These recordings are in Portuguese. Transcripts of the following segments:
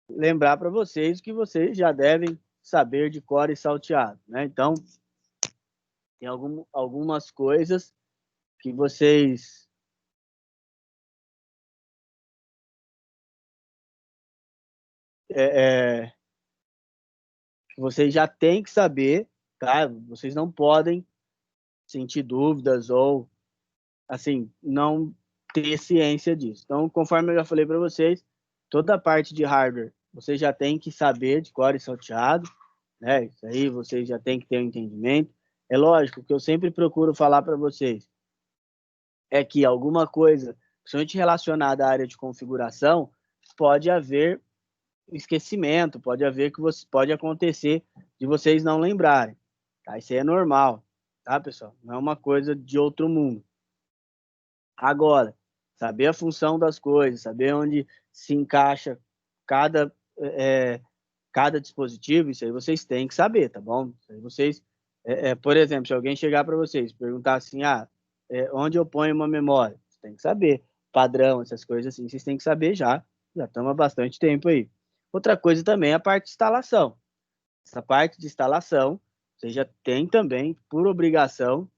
lembrar para vocês que vocês já devem saber de cor e salteado, né? Então, tem algumas coisas que vocês já têm que saber, tá? Vocês não podem sentir dúvidas ou, assim, não ter ciência disso. Então, conforme eu já falei para vocês, toda a parte de hardware vocês já têm que saber de cor e salteado, né? Isso aí vocês já têm que ter um entendimento. É lógico que eu sempre procuro falar para vocês é que alguma coisa, principalmente relacionada à área de configuração, pode haver esquecimento, pode acontecer de vocês não lembrarem, tá? Isso aí é normal, tá, pessoal? Não é uma coisa de outro mundo. Agora, saber a função das coisas, saber onde se encaixa cada cada dispositivo, isso aí vocês têm que saber, tá bom? Isso aí vocês, por exemplo, se alguém chegar para vocês e perguntar assim, onde eu ponho uma memória? Você tem que saber. Padrão, essas coisas assim, vocês têm que saber já estamos há bastante tempo aí. Outra coisa também é a parte de instalação. Essa parte de instalação, você já tem também, por obrigação,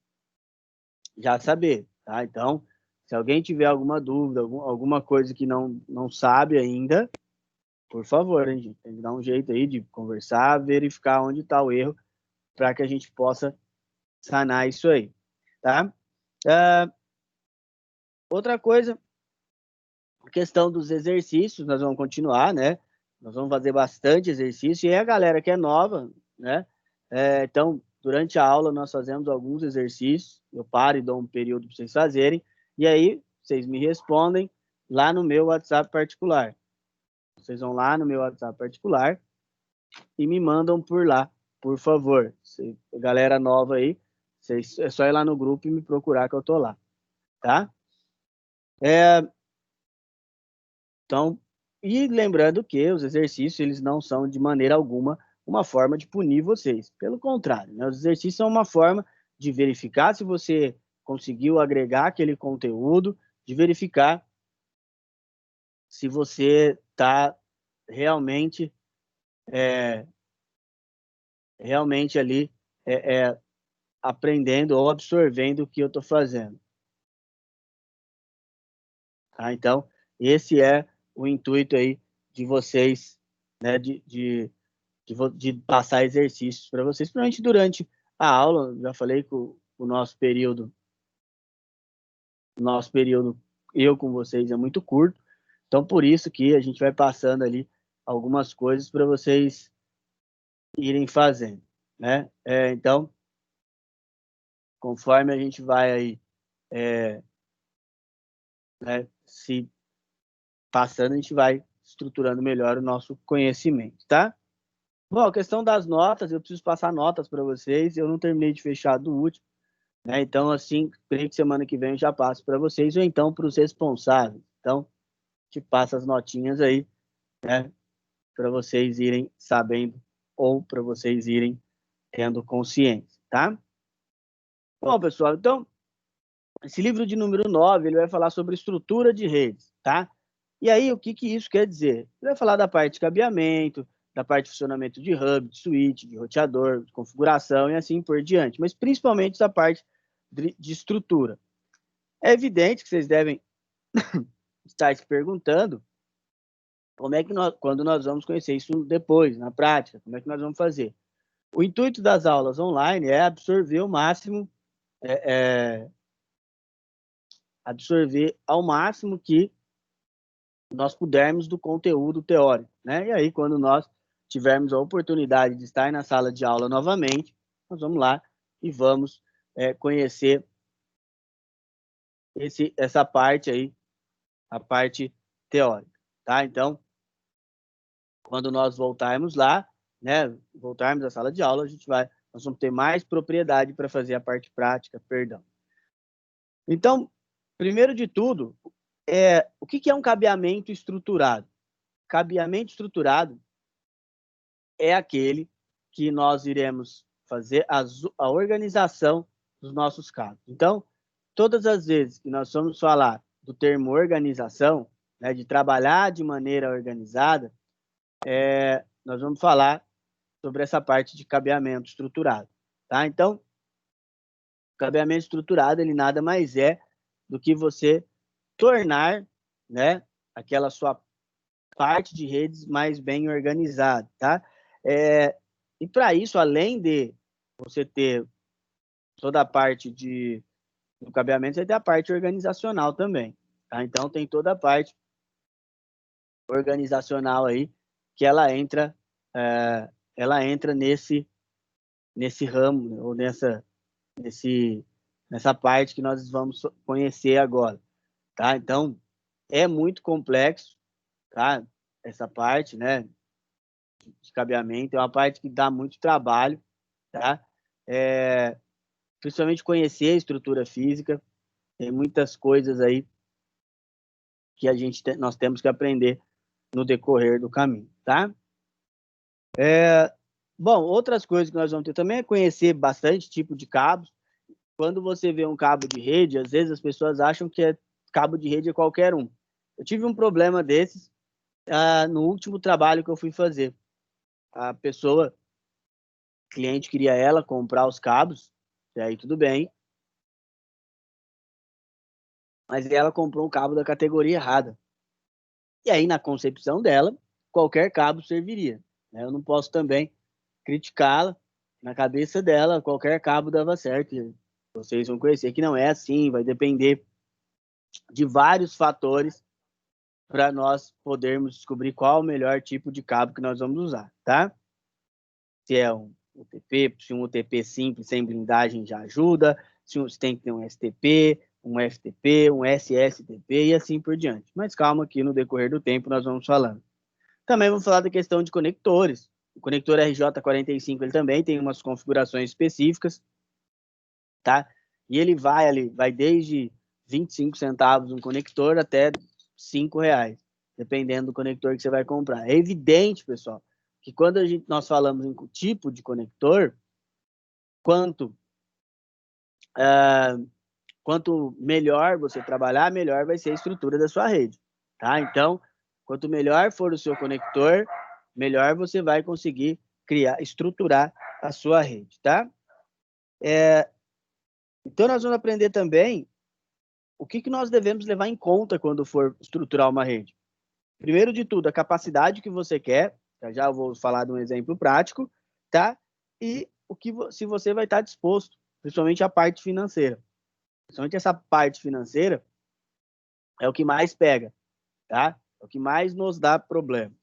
já saber, tá? Então, se alguém tiver alguma dúvida, alguma coisa que não sabe ainda, por favor, hein, gente? Tem que dar um jeito aí de conversar, verificar onde está o erro, para que a gente possa sanar isso aí, tá? Outra coisa, a questão dos exercícios, nós vamos continuar, né? Nós vamos fazer bastante exercício, e a galera que é nova, né? Então, durante a aula, nós fazemos alguns exercícios, eu paro e dou um período para vocês fazerem, e aí vocês me respondem lá no meu WhatsApp particular. Vocês vão lá no meu WhatsApp particular e me mandam por lá, por favor. Galera nova aí, é só ir lá no grupo e me procurar que eu tô lá, tá? Então, e lembrando que os exercícios, eles não são de maneira alguma uma forma de punir vocês. Pelo contrário, né? Os exercícios são uma forma de verificar se você conseguiu agregar aquele conteúdo, de verificar se você está realmente, realmente ali aprendendo ou absorvendo o que eu estou fazendo. Tá? Então, esse é o intuito aí de vocês, né, de passar exercícios para vocês, principalmente durante a aula. Já falei que o nosso período, eu com vocês, é muito curto, então por isso que a gente vai passando ali algumas coisas para vocês irem fazendo, né? Então, conforme a gente vai aí, né, se passando, a gente vai estruturando melhor o nosso conhecimento, tá? Bom, a questão das notas, eu preciso passar notas para vocês, eu não terminei de fechar do último, né? Então, assim, creio que semana que vem eu já passo para vocês, ou então para os responsáveis. Então, te passo as notinhas aí, né? Para vocês irem sabendo, ou para vocês irem tendo consciência, tá? Bom, pessoal, então, esse livro de número 9 ele vai falar sobre estrutura de redes, tá? E aí, o que que isso quer dizer? Ele vai falar da parte de cabeamento, da parte de funcionamento de hub, de switch, de roteador, de configuração e assim por diante, mas principalmente da parte de estrutura. É evidente que vocês devem estar se perguntando como é que quando nós vamos conhecer isso depois, na prática, como é que nós vamos fazer. O intuito das aulas online é absorver o máximo, absorver ao máximo que nós pudermos do conteúdo teórico, né? E aí, quando nós tivermos a oportunidade de estar na sala de aula novamente, nós vamos lá e vamos conhecer essa parte aí, a parte teórica, tá? Então, quando nós voltarmos lá, né, voltarmos à sala de aula, nós vamos ter mais propriedade para fazer a parte prática, perdão. Então, primeiro de tudo, o que é um cabeamento estruturado? Cabeamento estruturado é aquele que nós iremos fazer a organização dos nossos cabos. Então, todas as vezes que nós vamos falar do termo organização, né, de trabalhar de maneira organizada, nós vamos falar sobre essa parte de cabeamento estruturado, tá? Então, o cabeamento estruturado, ele nada mais é do que você tornar, né, aquela sua parte de redes mais bem organizada, tá? E para isso, além de você ter toda a parte do cabeamento, você tem a parte organizacional também, tá? Então, tem toda a parte organizacional aí que ela entra nesse ramo, né, ou nessa parte que nós vamos conhecer agora, tá? Então, é muito complexo, tá? Essa parte, né, de cabeamento, é uma parte que dá muito trabalho, tá? Principalmente conhecer a estrutura física, tem muitas coisas aí que nós temos que aprender no decorrer do caminho, tá? Bom, outras coisas que nós vamos ter também é conhecer bastante tipo de cabos. Quando você vê um cabo de rede, às vezes as pessoas acham que cabo de rede é qualquer um. Eu tive um problema desses no último trabalho que eu fui fazer. A pessoa, cliente queria ela comprar os cabos, e aí tudo bem, mas ela comprou um cabo da categoria errada. E aí, na concepção dela, qualquer cabo serviria, né? Eu não posso também criticá-la. Na cabeça dela, qualquer cabo dava certo. Vocês vão conhecer que não é assim, vai depender de vários fatores para nós podermos descobrir qual o melhor tipo de cabo que nós vamos usar, tá? Se é um UTP, se um UTP simples, sem blindagem já ajuda, se tem que ter um STP, um FTP, um SSTP e assim por diante. Mas calma que no decorrer do tempo nós vamos falando. Também vamos falar da questão de conectores. O conector RJ45 ele também tem umas configurações específicas, tá? E ele vai desde 25 centavos um conector até R$ 5, dependendo do conector que você vai comprar. É evidente, pessoal, que quando nós falamos em tipo de conector, quanto melhor você trabalhar, melhor vai ser a estrutura da sua rede, tá? Então, quanto melhor for o seu conector, melhor você vai conseguir estruturar a sua rede, tá? Então, nós vamos aprender também o que nós devemos levar em conta quando for estruturar uma rede. Primeiro de tudo, a capacidade que você quer, já eu vou falar de um exemplo prático, tá? E se você vai estar disposto, principalmente a parte financeira. Principalmente essa parte financeira é o que mais pega, tá? É o que mais nos dá problema.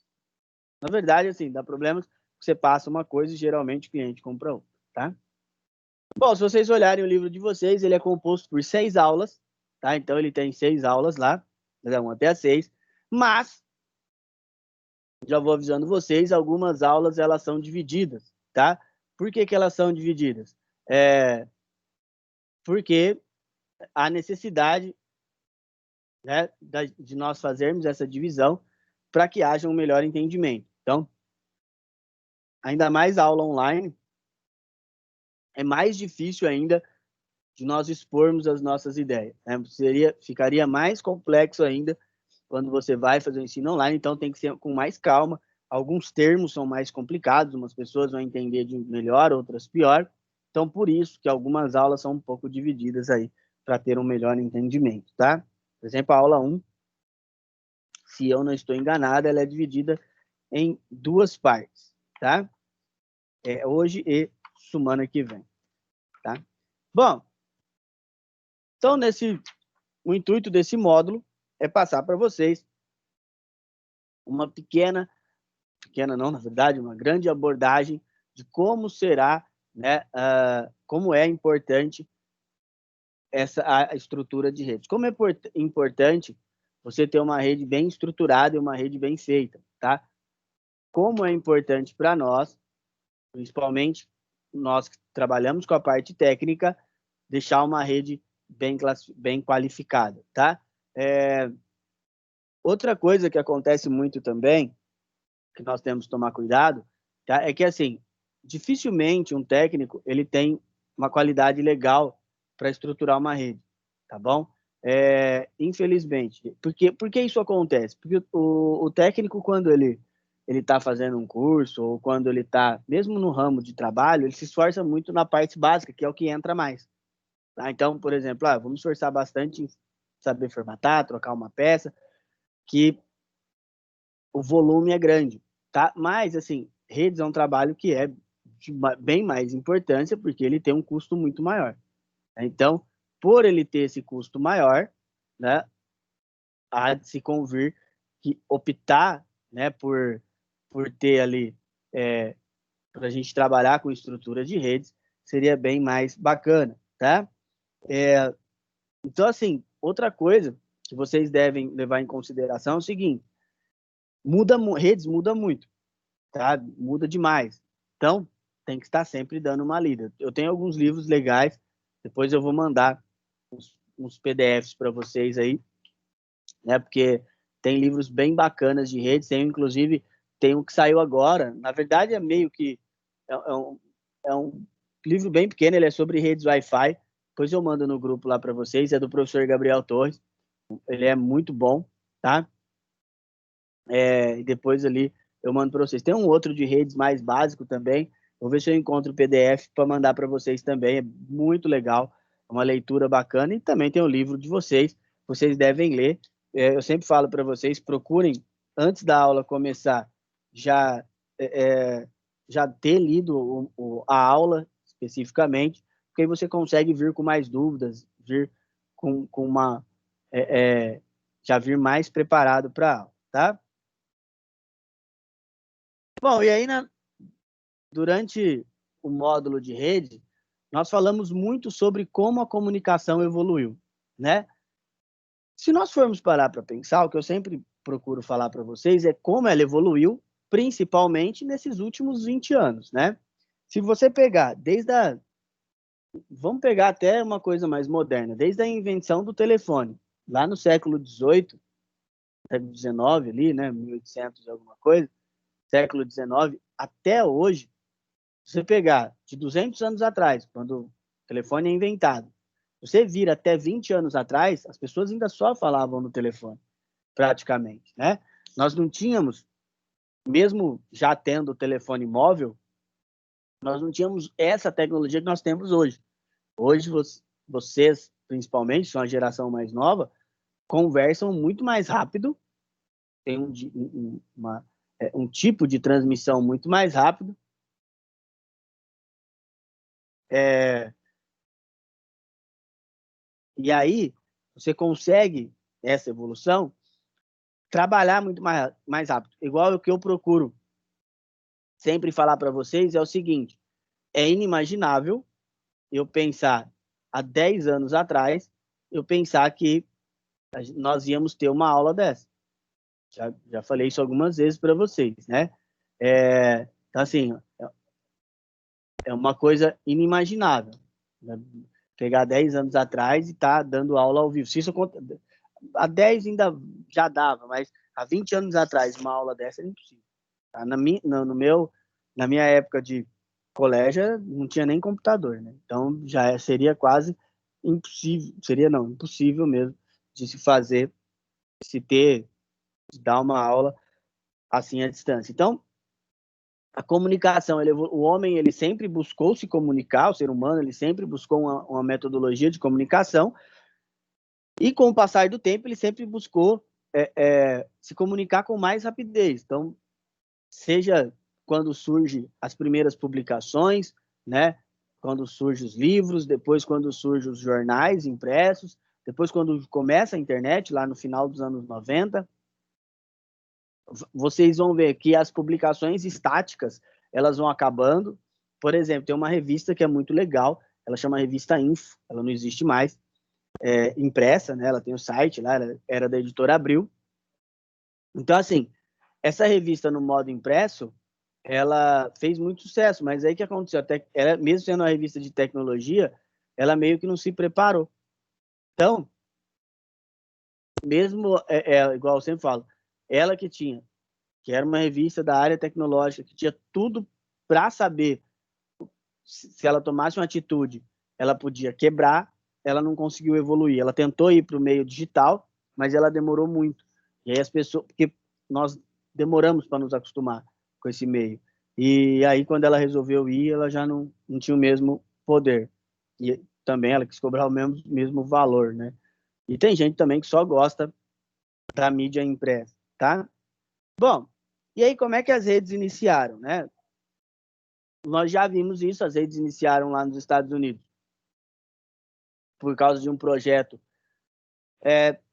Na verdade, assim, dá problemas, você passa uma coisa e geralmente o cliente compra outra, tá? Bom, se vocês olharem o livro de vocês, ele é composto por 6 aulas, tá? Então, ele tem 6 aulas lá, da 1 até a 6, mas, já vou avisando vocês, algumas aulas, elas são divididas, tá? Por que elas são divididas? Porque há necessidade, né, de nós fazermos essa divisão para que haja um melhor entendimento. Então, ainda mais a aula online, é mais difícil ainda de nós expormos as nossas ideias, né? Ficaria mais complexo ainda quando você vai fazer o ensino online, então tem que ser com mais calma. Alguns termos são mais complicados, umas pessoas vão entender de melhor, outras pior. Então, por isso que algumas aulas são um pouco divididas aí, para ter um melhor entendimento, tá? Por exemplo, a aula 1, se eu não estou enganado, ela é dividida em 2 partes, tá? Hoje e semana que vem, tá? Bom, então o intuito desse módulo é passar para vocês uma pequena não, na verdade, uma grande abordagem de como será, né, como é importante a estrutura de rede. Como é importante você ter uma rede bem estruturada e uma rede bem feita, tá? Como é importante para nós, principalmente nós que trabalhamos com a parte técnica, deixar uma rede bem qualificada, tá? Outra coisa que acontece muito também, que nós temos que tomar cuidado, tá? É que, assim, dificilmente um técnico ele tem uma qualidade legal para estruturar uma rede, tá bom? Infelizmente. Por que isso acontece? Porque o técnico, quando ele está fazendo um curso, ou quando ele está, mesmo no ramo de trabalho, ele se esforça muito na parte básica, que é o que entra mais. Tá? Então, por exemplo, vamos esforçar bastante em saber formatar, trocar uma peça, que o volume é grande. Tá? Mas, assim, redes é um trabalho que é de bem mais importância, porque ele tem um custo muito maior. Então, por ele ter esse custo maior, né, há de se convir que optar, né, por ter ali, para a gente trabalhar com estrutura de redes, seria bem mais bacana, tá? Então, assim, outra coisa que vocês devem levar em consideração é o seguinte: redes muda muito, tá? Muda demais. Então, tem que estar sempre dando uma lida. Eu tenho alguns livros legais, depois eu vou mandar uns PDFs para vocês aí, né? Porque tem livros bem bacanas de redes, inclusive tem um que saiu agora. Na verdade, é meio que é um livro bem pequeno, ele é sobre redes Wi-Fi. Depois eu mando no grupo lá para vocês, é do professor Gabriel Torres. Ele é muito bom, tá? E depois ali eu mando para vocês. Tem um outro de redes mais básico também. Vou ver se eu encontro o PDF para mandar para vocês também. É muito legal, é uma leitura bacana. E também tem o livro de vocês. Vocês devem ler. Eu sempre falo para vocês, procurem, antes da aula começar, já, já ter lido a aula especificamente, porque aí você consegue vir com mais dúvidas, vir com uma... já vir mais preparado para a aula, tá? Bom, e aí, durante o módulo de rede, nós falamos muito sobre como a comunicação evoluiu, né? Se nós formos parar para pensar, o que eu sempre procuro falar para vocês é como ela evoluiu, principalmente nesses últimos 20 anos, né? Se você pegar vamos pegar até uma coisa mais moderna, desde a invenção do telefone, lá no século XVIII, século XIX ali, né, 1800 alguma coisa, século XIX, até hoje, você pegar de 200 anos atrás, quando o telefone é inventado, você vira até 20 anos atrás, as pessoas ainda só falavam no telefone, praticamente, né? Nós não tínhamos, mesmo já tendo o telefone móvel, nós não tínhamos essa tecnologia que nós temos hoje. Hoje, vocês, principalmente, são a geração mais nova, conversam muito mais rápido, tem um tipo de transmissão muito mais rápido, é, e aí você consegue essa evolução trabalhar muito mais rápido. Igual o que eu procuro sempre falar para vocês é o seguinte: é inimaginável eu pensar há 10 anos atrás, eu pensar que nós íamos ter uma aula dessa. Já falei isso algumas vezes para vocês, né? Então, assim, é uma coisa inimaginável, né? Pegar 10 anos atrás e estar dando aula ao vivo. Se isso há 10 ainda já dava, mas há 20 anos atrás uma aula dessa era impossível. Tá? Na minha época de colégio não tinha nem computador, né? Então já seria quase impossível, seria não, impossível mesmo de se fazer, de dar uma aula assim à distância. Então, a comunicação, o homem ele sempre buscou se comunicar, o ser humano ele sempre buscou uma metodologia de comunicação, e com o passar do tempo ele sempre buscou se comunicar com mais rapidez. Então, seja quando surgem as primeiras publicações, né? Quando surgem os livros, depois quando surgem os jornais impressos, depois quando começa a internet, lá no final dos anos 90, vocês vão ver que as publicações estáticas, elas vão acabando. Por exemplo, tem uma revista que é muito legal, ela chama Revista Info, ela não existe mais, impressa, né? Ela tem o site lá, ela era da editora Abril. Então, assim, essa revista no modo impresso, ela fez muito sucesso, mas aí o que aconteceu? Até, ela, mesmo sendo uma revista de tecnologia, ela meio que não se preparou. Então, mesmo, igual eu sempre falo, ela que era uma revista da área tecnológica, que tinha tudo para saber se ela tomasse uma atitude, ela podia quebrar, ela não conseguiu evoluir. Ela tentou ir para o meio digital, mas ela demorou muito. E aí as pessoas, porque nós demoramos para nos acostumar com esse meio. E aí quando ela resolveu ir, ela já não tinha o mesmo poder. E também ela quis cobrar o mesmo valor, né? E tem gente também que só gosta da mídia impressa, tá? Bom, e aí como é que as redes iniciaram, né? Nós já vimos isso, as redes iniciaram lá nos Estados Unidos por causa de um projeto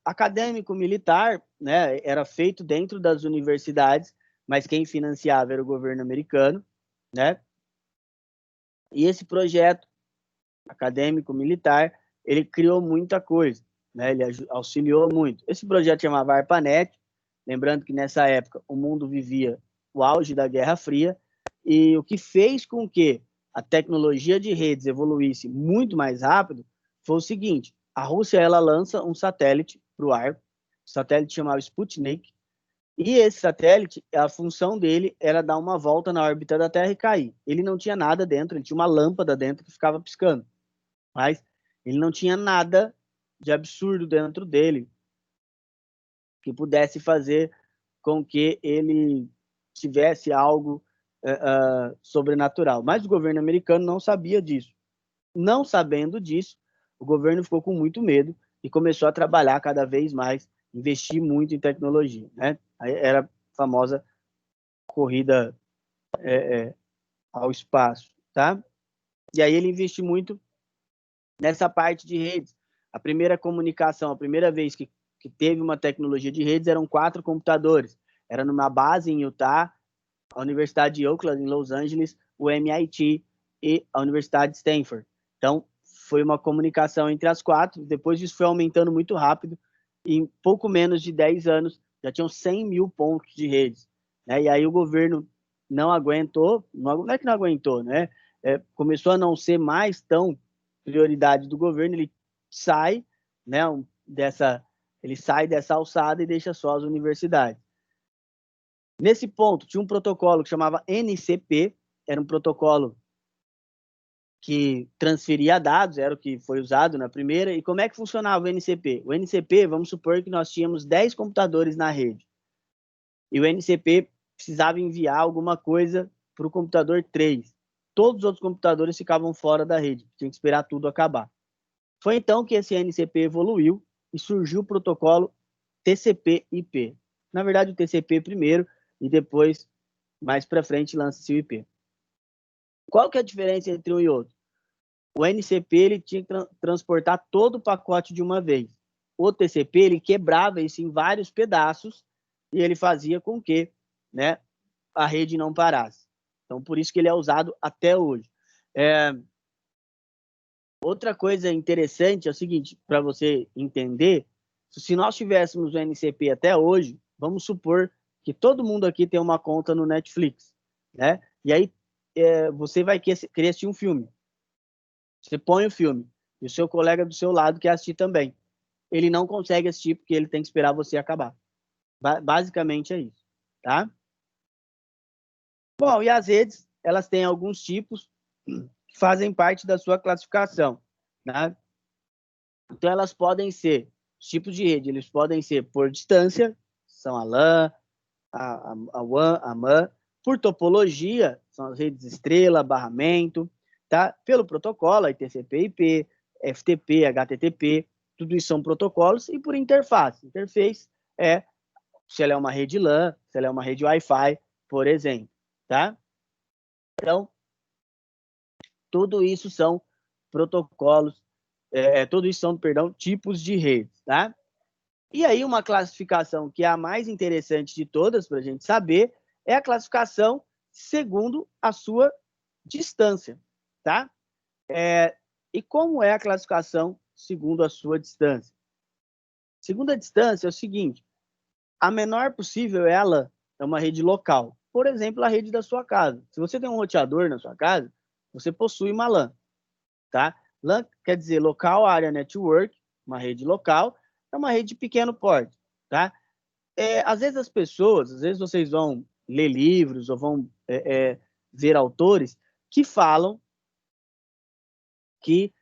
acadêmico-militar, né? Era feito dentro das universidades, mas quem financiava era o governo americano, né? E esse projeto acadêmico-militar, ele criou muita coisa, né? Ele auxiliou muito. Esse projeto chamava ARPANET, lembrando que nessa época o mundo vivia o auge da Guerra Fria, e o que fez com que a tecnologia de redes evoluísse muito mais rápido foi o seguinte: a Rússia ela lança um satélite para o ar, o satélite chamado Sputnik, e esse satélite, a função dele era dar uma volta na órbita da Terra e cair. Ele não tinha nada dentro, ele tinha uma lâmpada dentro que ficava piscando, mas ele não tinha nada de absurdo dentro dele que pudesse fazer com que ele tivesse algo sobrenatural. Mas o governo americano não sabia disso. Não sabendo disso, o governo ficou com muito medo e começou a trabalhar cada vez mais, investir muito em tecnologia, né? Aí era a famosa corrida ao espaço, tá? E aí ele investiu muito nessa parte de redes. A primeira comunicação, a primeira vez que teve uma tecnologia de redes eram 4 computadores. Era numa base em Utah, a Universidade de Oakland, em Los Angeles, o MIT e a Universidade de Stanford. Então, foi uma comunicação entre as 4. Depois disso foi aumentando muito rápido. E em pouco menos de 10 anos, já tinham 100 mil pontos de redes, né? E aí o governo não aguentou, não é que não aguentou, né? Começou a não ser mais tão prioridade do governo, ele sai, né, ele sai dessa alçada e deixa só as universidades. Nesse ponto, tinha um protocolo que chamava NCP, era um protocolo que transferia dados, era o que foi usado na primeira. E como é que funcionava o NCP? O NCP, vamos supor que nós tínhamos 10 computadores na rede. E o NCP precisava enviar alguma coisa para o computador 3. Todos os outros computadores ficavam fora da rede, tinha que esperar tudo acabar. Foi então que esse NCP evoluiu e surgiu o protocolo TCP/IP. Na verdade, o TCP primeiro e depois, mais para frente, lança-se o IP. Qual que é a diferença entre um e outro? O NCP ele tinha que transportar todo o pacote de uma vez. O TCP ele quebrava isso em vários pedaços e ele fazia com que, né, a rede não parasse. Então, por isso que ele é usado até hoje. Outra coisa interessante é o seguinte, para você entender, se nós tivéssemos o NCP até hoje, vamos supor que todo mundo aqui tem uma conta no Netflix, né? E aí você vai querer assistir um filme. Você põe o filme e o seu colega do seu lado quer assistir também. Ele não consegue assistir porque ele tem que esperar você acabar. Basicamente é isso, tá? Bom, e as redes, elas têm alguns tipos que fazem parte da sua classificação, né? Então, elas podem ser, os tipos de rede, eles podem ser por distância, são a LAN, a WAN, a MAN, por topologia, são as redes estrela, barramento, tá? Pelo protocolo, aí TCP/IP, FTP, HTTP, tudo isso são protocolos, e por interface. Interface é se ela é uma rede LAN, se ela é uma rede Wi-Fi, por exemplo, tá? Então, tudo isso são protocolos, tudo isso são, perdão, tipos de redes, tá? E aí uma classificação que é a mais interessante de todas para a gente saber é a classificação segundo a sua distância, tá? E como é a classificação segundo a sua distância? Segundo a distância é o seguinte, a menor possível é a LAN, é uma rede local. Por exemplo, a rede da sua casa. Se você tem um roteador na sua casa, você possui uma LAN, tá? LAN quer dizer Local Area Network, uma rede local, é uma rede de pequeno porte, tá? Às vezes vocês vão ler livros ou vão ver autores que falam que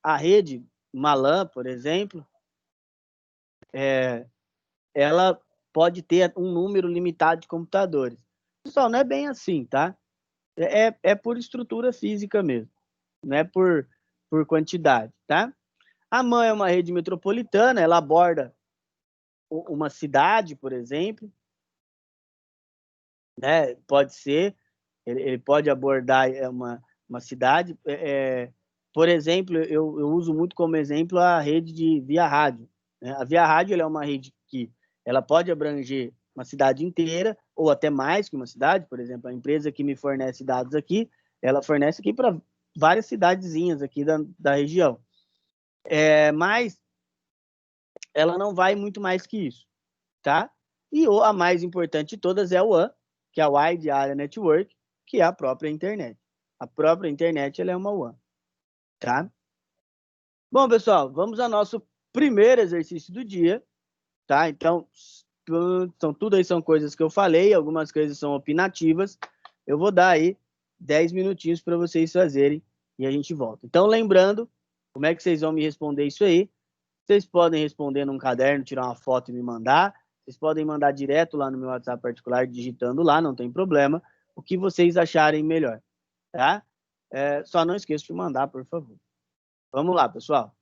a rede, uma LAN, por exemplo, ela pode ter um número limitado de computadores. Pessoal, não é bem assim, tá? É por estrutura física mesmo, não é por quantidade, tá? A MAN é uma rede metropolitana, ela aborda uma cidade, por exemplo, né? Pode ser, ele pode abordar uma cidade. Por exemplo, eu uso muito como exemplo a rede de via rádio, né? A via rádio ela é uma rede que ela pode abranger uma cidade inteira ou até mais que uma cidade. Por exemplo, a empresa que me fornece dados aqui, ela fornece aqui para várias cidadezinhas aqui da região. Mas ela não vai muito mais que isso, tá? E a mais importante de todas é o WAN, que é a Wide Area Network, que é a própria internet. A própria internet ela é uma WAN, tá? Bom, pessoal, vamos ao nosso primeiro exercício do dia, tá? Então, tudo aí são coisas que eu falei, algumas coisas são opinativas. Eu vou dar aí 10 minutinhos para vocês fazerem e a gente volta. Então, lembrando, como é que vocês vão me responder isso aí? Vocês podem responder num caderno, tirar uma foto e me mandar. Vocês podem mandar direto lá no meu WhatsApp particular, digitando lá, não tem problema. O que vocês acharem melhor, tá? Só não esqueça de mandar, por favor. Vamos lá, pessoal.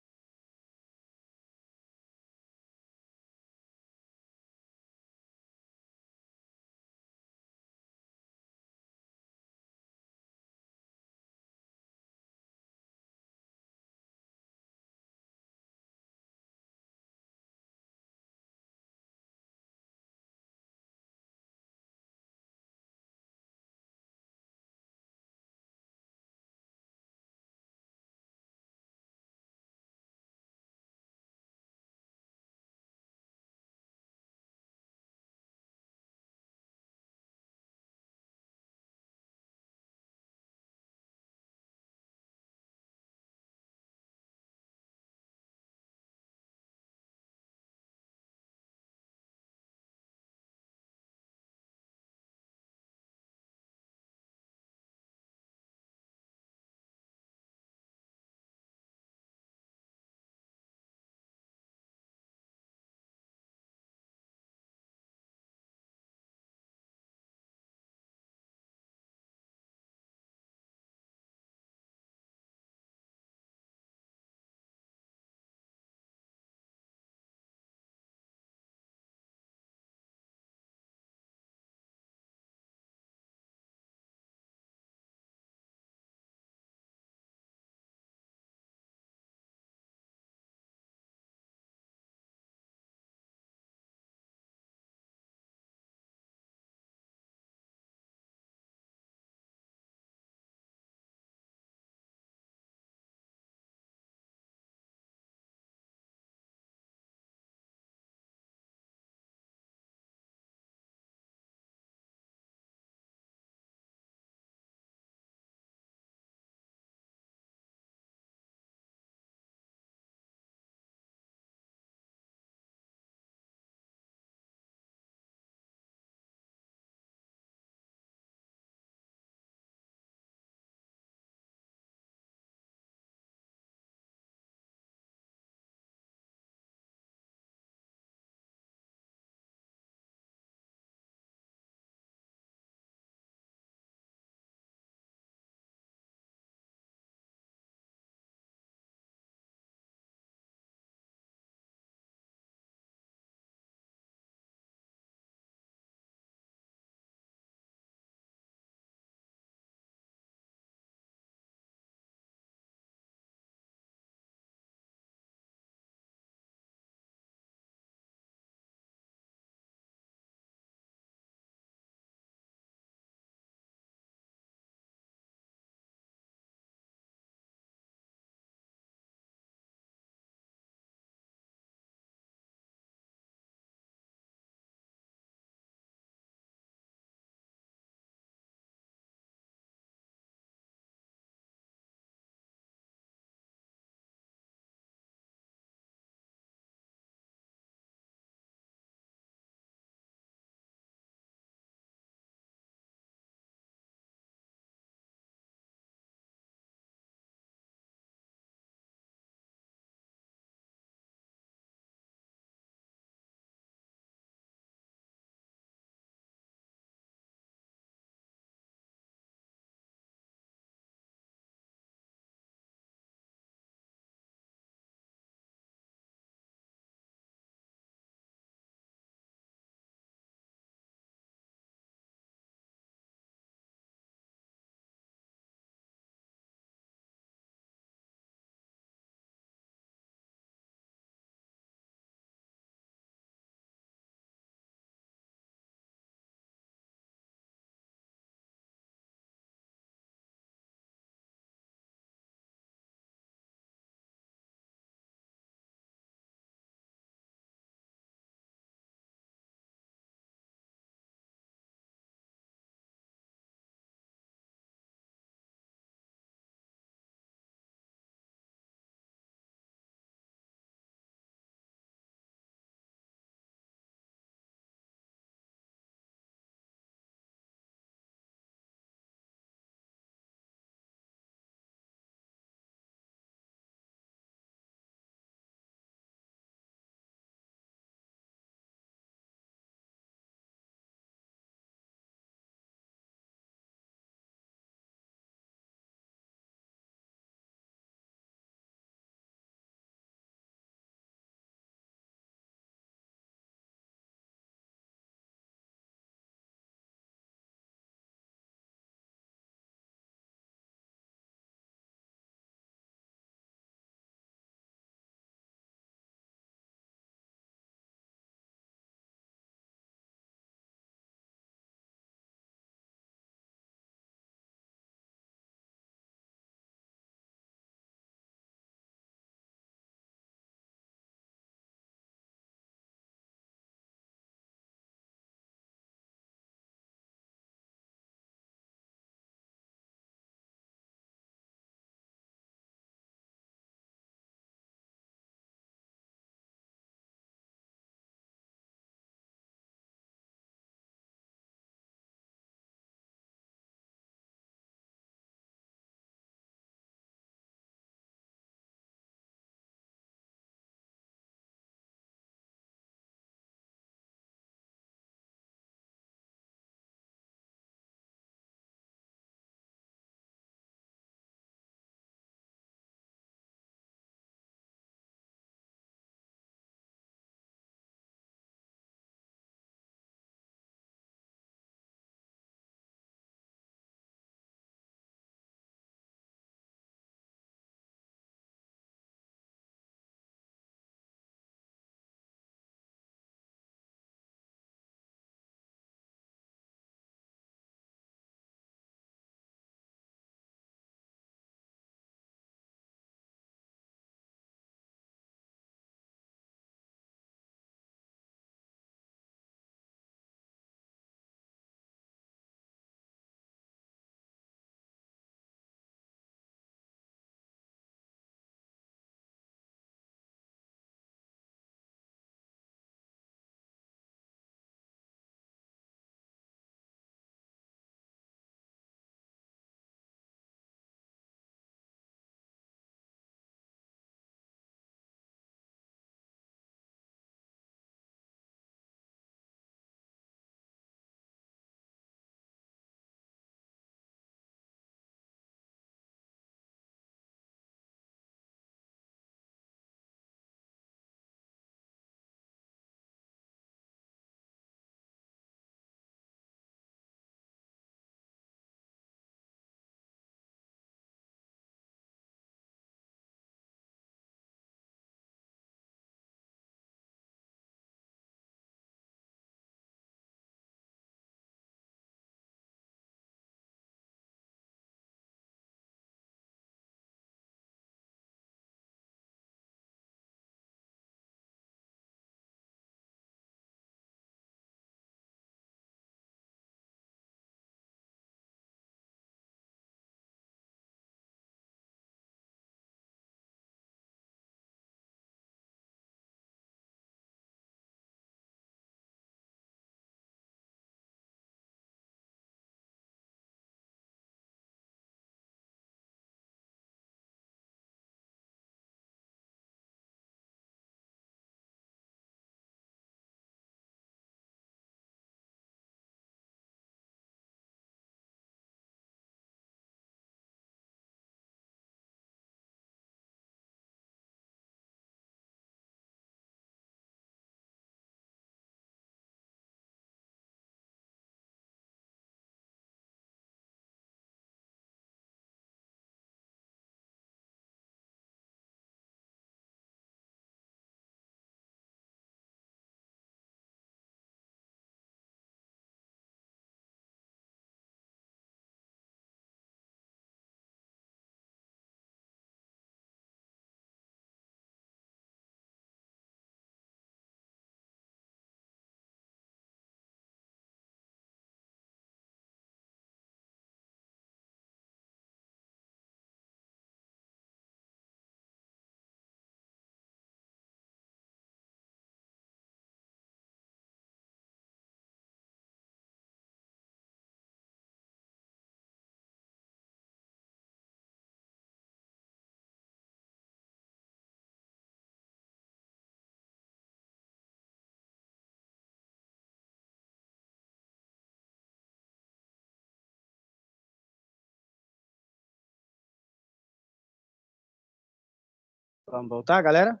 Vamos voltar, galera?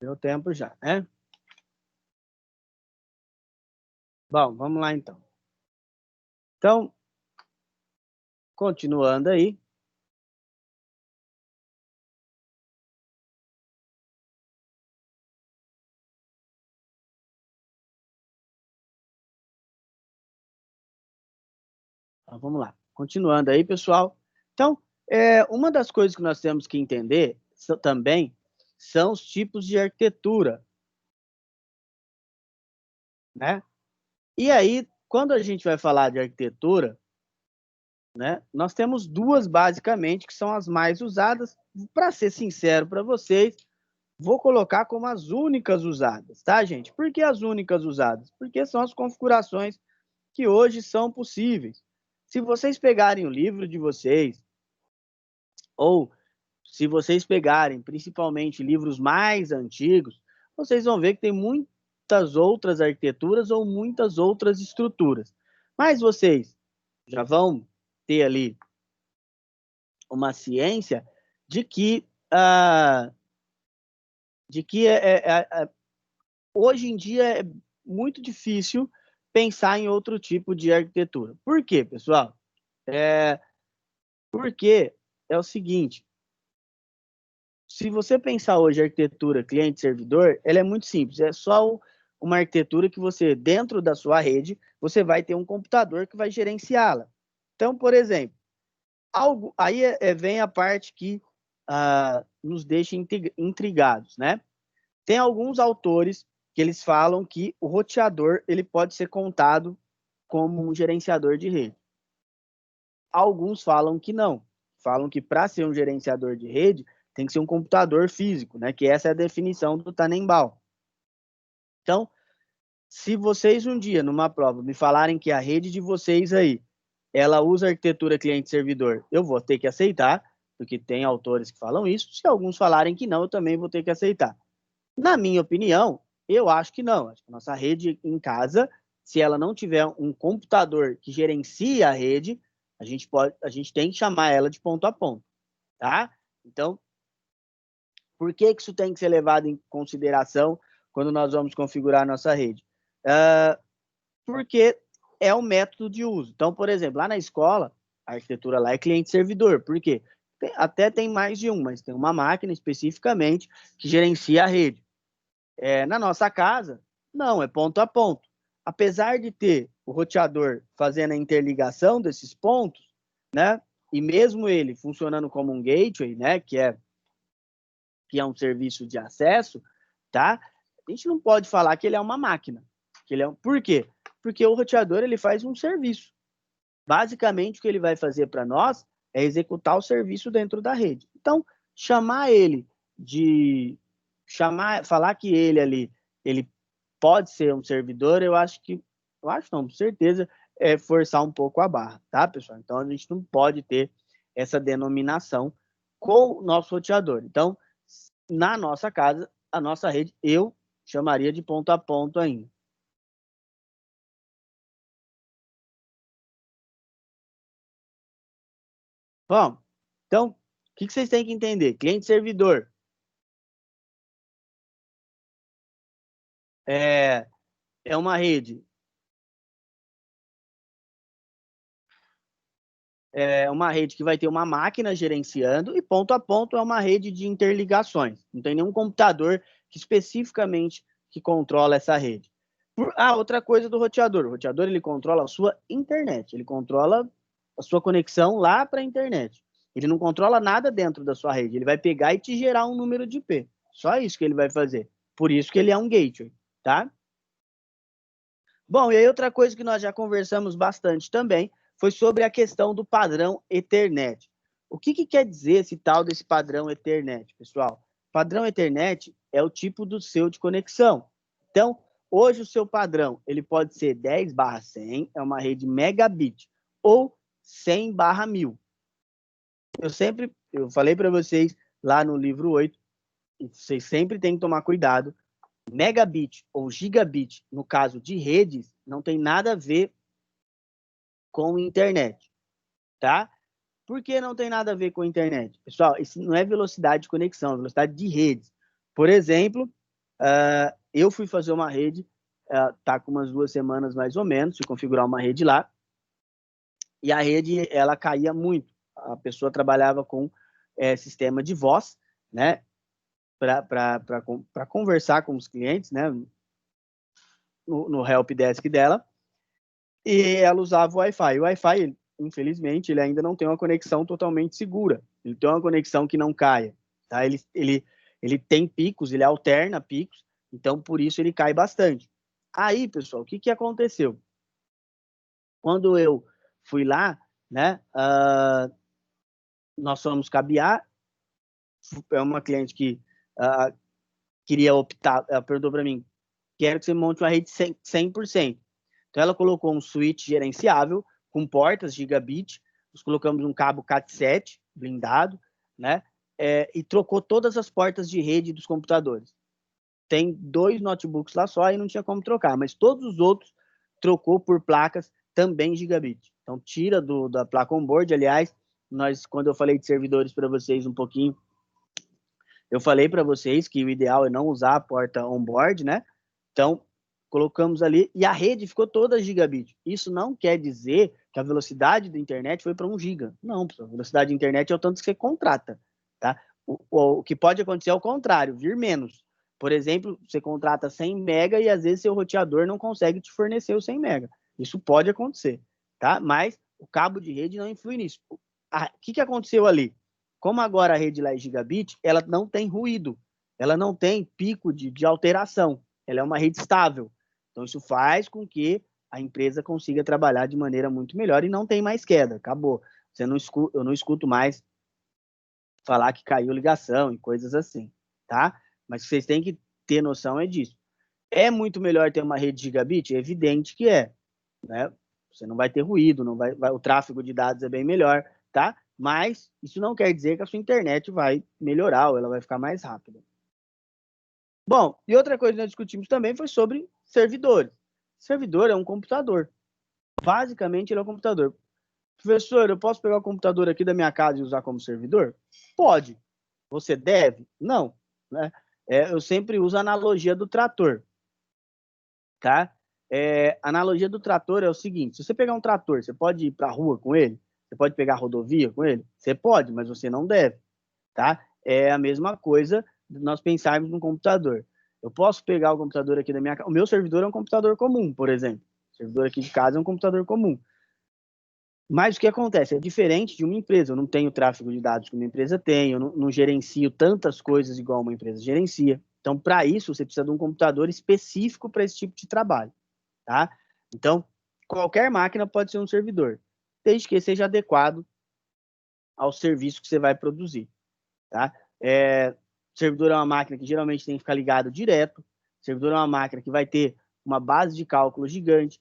Deu tempo já, né? Bom, vamos lá então. Então, continuando aí. Então, vamos lá. Continuando aí, pessoal. Então, uma das coisas que nós temos que entender também são os tipos de arquitetura, né? E aí, quando a gente vai falar de arquitetura, né, nós temos duas basicamente que são as mais usadas. Para ser sincero para vocês, vou colocar como as únicas usadas, tá, gente? Por que as únicas usadas? Porque são as configurações que hoje são possíveis. Se vocês pegarem o livro de vocês, ou se vocês pegarem principalmente livros mais antigos, vocês vão ver que tem muitas outras arquiteturas ou muitas outras estruturas. Mas vocês já vão ter ali uma ciência de que, hoje em dia é muito difícil pensar em outro tipo de arquitetura. Por quê, pessoal? Porque é o seguinte, se você pensar hoje a arquitetura cliente-servidor, ela é muito simples, é só uma arquitetura que você, dentro da sua rede, você vai ter um computador que vai gerenciá-la. Então, por exemplo, aí vem a parte que nos deixa intrigados, né? Tem alguns autores que eles falam que o roteador ele pode ser contado como um gerenciador de rede. Alguns falam que não. Falam que para ser um gerenciador de rede tem que ser um computador físico, né? Que essa é a definição do Tannenbaum. Então, se vocês um dia numa prova me falarem que a rede de vocês aí ela usa arquitetura cliente-servidor, eu vou ter que aceitar, porque tem autores que falam isso. Se alguns falarem que não, eu também vou ter que aceitar. Na minha opinião, eu acho que não. Acho que a nossa rede em casa, se ela não tiver um computador que gerencia a rede, a gente tem que chamar ela de ponto a ponto, tá? Então, por que isso tem que ser levado em consideração quando nós vamos configurar a nossa rede? Porque é o método de uso. Então, por exemplo, lá na escola, a arquitetura lá é cliente-servidor. Por quê? Até tem mais de um, mas tem uma máquina especificamente que gerencia a rede. Na nossa casa, não, é ponto a ponto. Apesar de ter o roteador fazendo a interligação desses pontos, né? E mesmo ele funcionando como um gateway, né? Que é um serviço de acesso, tá? A gente não pode falar que ele é uma máquina. Por quê? Porque o roteador ele faz um serviço. Basicamente, o que ele vai fazer para nós é executar o serviço dentro da rede. Então, falar que ele ali, ele pode ser um servidor, eu acho não, com certeza, é forçar um pouco a barra, tá, pessoal? Então, a gente não pode ter essa denominação com o nosso roteador. Então, na nossa casa, a nossa rede, eu chamaria de ponto a ponto ainda. Bom, então, o que vocês têm que entender? Cliente-servidor é, é uma rede, que vai ter uma máquina gerenciando e ponto a ponto é uma rede de interligações. Não tem nenhum computador que especificamente que controla essa rede. Outra coisa do roteador. O roteador ele controla a sua internet, ele controla a sua conexão lá para a internet. Ele não controla nada dentro da sua rede. Ele vai pegar e te gerar um número de IP. Só isso que ele vai fazer. Por isso que ele é um gateway, tá? Bom, e aí outra coisa que nós já conversamos bastante também foi sobre a questão do padrão Ethernet. O que quer dizer esse tal desse padrão Ethernet, pessoal? Padrão Ethernet é o tipo do seu de conexão. Então, hoje o seu padrão ele pode ser 10/100, é uma rede megabit, ou 100/1000. Eu falei para vocês lá no livro 8, vocês sempre têm que tomar cuidado. Megabit ou gigabit, no caso de redes, não tem nada a ver com internet, tá? Por que não tem nada a ver com a internet? Pessoal, isso não é velocidade de conexão, é velocidade de redes. Por exemplo, eu fui fazer uma rede, tá com umas 2 semanas mais ou menos, fui configurar uma rede lá, e a rede, ela caía muito. A pessoa trabalhava com sistema de voz, né, para conversar com os clientes, né, no help desk dela, e ela usava o Wi-Fi. O Wi-Fi, infelizmente, ele ainda não tem uma conexão totalmente segura. Ele tem uma conexão que não caia. Tá? Ele tem picos, ele alterna picos, então por isso ele cai bastante. Aí, pessoal, o que, que aconteceu? Quando eu fui lá, né, nós fomos cabear, é uma cliente que queria optar, ela perguntou para mim, quero que você monte uma rede 100%. Então, ela colocou um switch gerenciável com portas gigabit, nós colocamos um cabo Cat7 blindado, né? E trocou todas as portas de rede dos computadores. Tem 2 notebooks lá só e não tinha como trocar, mas todos os outros trocou por placas também gigabit. Então, tira da placa onboard. Aliás, quando eu falei de servidores para vocês um pouquinho, eu falei para vocês que o ideal é não usar a porta onboard, né? Então, colocamos ali e a rede ficou toda gigabit. Isso não quer dizer que a velocidade da internet foi para 1 giga. Não, a velocidade da internet é o tanto que você contrata, tá? O que pode acontecer é o contrário, vir menos. Por exemplo, você contrata 100 mega e às vezes seu roteador não consegue te fornecer os 100 mega. Isso pode acontecer, tá? Mas o cabo de rede não influi nisso. O que aconteceu ali? Como agora a rede lá é gigabit, ela não tem ruído, ela não tem pico de alteração, ela é uma rede estável. Então, isso faz com que a empresa consiga trabalhar de maneira muito melhor e não tem mais queda, acabou. Eu não escuto mais falar que caiu ligação e coisas assim, tá? Mas vocês têm que ter noção disso. É muito melhor ter uma rede gigabit? É evidente que é, né? Você não vai ter ruído, não o tráfego de dados é bem melhor, tá? Mas isso não quer dizer que a sua internet vai melhorar ou ela vai ficar mais rápida. Bom, e outra coisa que nós discutimos também foi sobre servidores. Servidor é um computador. Basicamente, ele é um computador. Professor, eu posso pegar o computador aqui da minha casa e usar como servidor? Pode. Você deve? Não. Né? Eu sempre uso a analogia do trator. Tá? A analogia do trator é o seguinte: se você pegar um trator, você pode ir para a rua com ele? Você pode pegar a rodovia com ele? Você pode, mas você não deve. Tá? É a mesma coisa de nós pensarmos no computador. Eu posso pegar o computador aqui da minha casa. O meu servidor é um computador comum, por exemplo. O servidor aqui de casa é um computador comum. Mas o que acontece? É diferente de uma empresa. Eu não tenho tráfego de dados que uma empresa tem, eu não gerencio tantas coisas igual uma empresa gerencia. Então, para isso, você precisa de um computador específico para esse tipo de trabalho. Tá? Então, qualquer máquina pode ser um servidor, desde que seja adequado ao serviço que você vai produzir. Tá? Servidor é uma máquina que geralmente tem que ficar ligado direto. Servidor é uma máquina que vai ter uma base de cálculo gigante.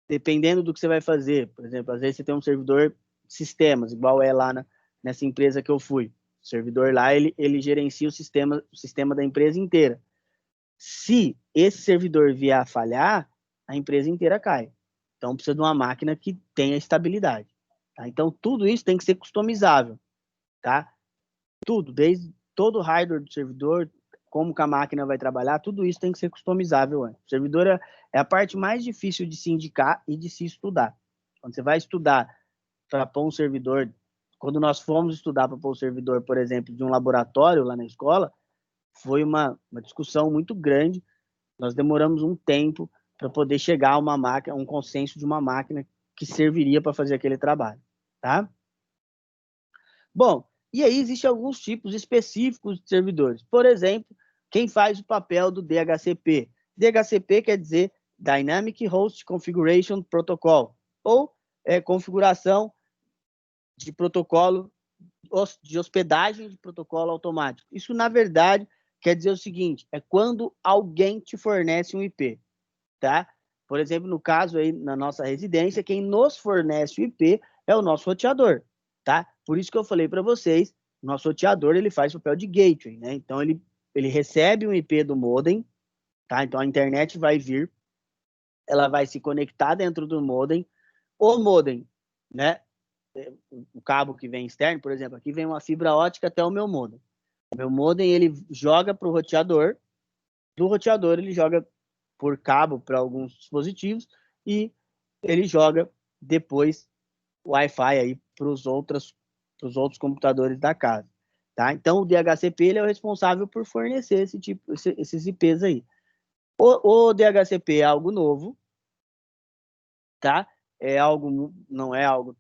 Dependendo do que você vai fazer, por exemplo, às vezes você tem um servidor de sistemas, igual é lá nessa empresa que eu fui. O servidor lá, ele gerencia o sistema da empresa inteira. Se esse servidor vier a falhar, a empresa inteira cai. Então, precisa de uma máquina que tenha estabilidade. Tá? Então, tudo isso tem que ser customizável. Tá? Tudo, desde todo o hardware do servidor, como que a máquina vai trabalhar, tudo isso tem que ser customizável. O servidor é a parte mais difícil de se indicar e de se estudar. Quando você vai estudar para pôr um servidor, quando nós fomos estudar para pôr um servidor, por exemplo, de um laboratório lá na escola, foi uma discussão muito grande. Nós demoramos um tempo para poder chegar a uma máquina, um consenso de uma máquina que serviria para fazer aquele trabalho, tá? Bom, e aí existem alguns tipos específicos de servidores. Por exemplo, quem faz o papel do DHCP? DHCP quer dizer Dynamic Host Configuration Protocol, ou configuração de protocolo de hospedagem de protocolo automático. Isso, na verdade, quer dizer o seguinte: é quando alguém te fornece um IP, tá? Por exemplo, no caso aí, na nossa residência, quem nos fornece o IP é o nosso roteador, tá? Por isso que eu falei para vocês, o nosso roteador, ele faz o papel de gateway, né? Então, ele recebe um IP do modem, tá? Então, a internet vai vir, ela vai se conectar dentro do modem, o modem, né? o cabo que vem externo, por exemplo, aqui vem uma fibra ótica até o meu modem. O meu modem, ele joga para o roteador, do roteador ele joga por cabo para alguns dispositivos e ele joga depois o Wi-Fi aí para os outros computadores da casa. Tá? Então, o DHCP ele é o responsável por fornecer esses IPs aí. O DHCP é algo novo, tá? Não é algo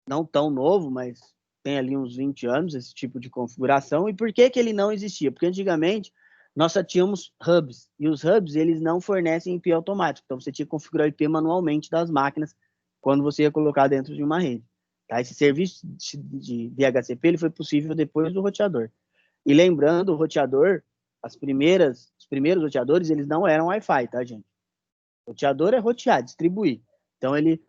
não tão novo, mas tem ali uns 20 anos esse tipo de configuração. E por que ele não existia? Porque antigamente nós só tínhamos hubs, e os hubs eles não fornecem IP automático, então você tinha que configurar o IP manualmente das máquinas quando você ia colocar dentro de uma rede. Tá? Esse serviço de DHCP ele foi possível depois do roteador. E lembrando, o roteador, os primeiros roteadores, eles não eram Wi-Fi, tá, gente? O roteador é rotear, distribuir. Então, ele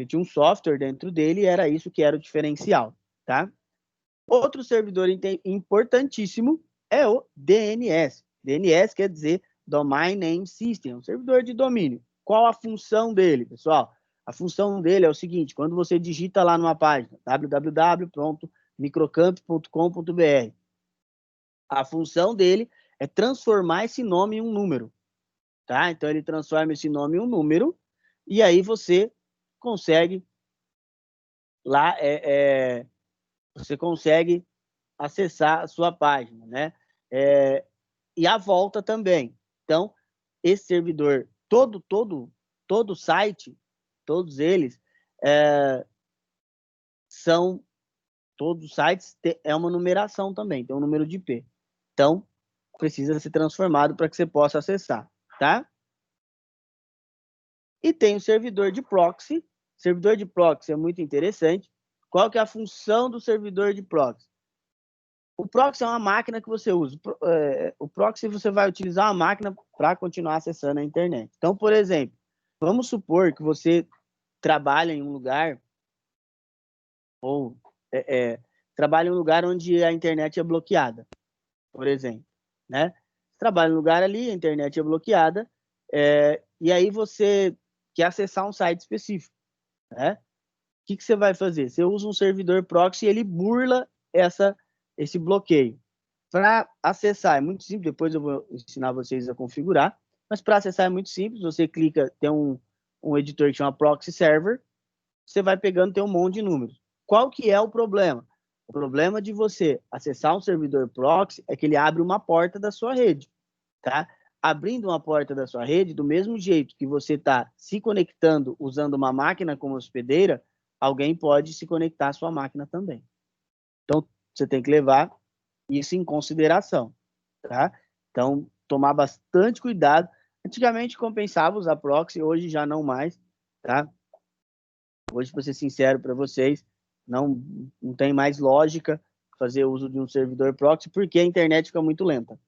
tinha um software dentro dele e era isso que era o diferencial, tá? Outro servidor importantíssimo é o DNS. DNS quer dizer Domain Name System, um servidor de domínio. Qual a função dele, pessoal? A função dele é o seguinte, quando você digita lá numa página, www.microcamp.com.br, a função dele é transformar esse nome em um número, tá? Então, ele transforma esse nome em um número e aí você consegue lá, você consegue acessar a sua página, né? E a volta também. Então, esse servidor, todo site, todos eles são, todos os sites é uma numeração também, tem um número de IP. Então, precisa ser transformado para que você possa acessar, tá? E tem o servidor de proxy. O servidor de proxy é muito interessante. Qual que é a função do servidor de proxy? O proxy é uma máquina que você usa. O proxy você vai utilizar uma máquina para continuar acessando a internet. Então, por exemplo, vamos supor que você trabalha em um lugar ou trabalha em um lugar onde a internet é bloqueada, por exemplo, né? Você trabalha em um lugar ali, a internet é bloqueada, e aí você quer acessar um site específico, né? O que você vai fazer? Você usa um servidor proxy e ele burla esse bloqueio. Para acessar é muito simples, depois eu vou ensinar vocês a configurar, mas para acessar é muito simples, você clica, tem um editor que chama Proxy Server, você vai pegando, tem um monte de números. Qual que é o problema? O problema de você acessar um servidor proxy é que ele abre uma porta da sua rede, tá? Abrindo uma porta da sua rede, do mesmo jeito que você está se conectando usando uma máquina como hospedeira, alguém pode se conectar à sua máquina também. Então, você tem que levar isso em consideração, tá? Então, tomar bastante cuidado. Antigamente compensava usar proxy, hoje já não mais, tá? Hoje, para ser sincero para vocês, não tem mais lógica fazer uso de um servidor proxy, porque a internet fica muito lenta.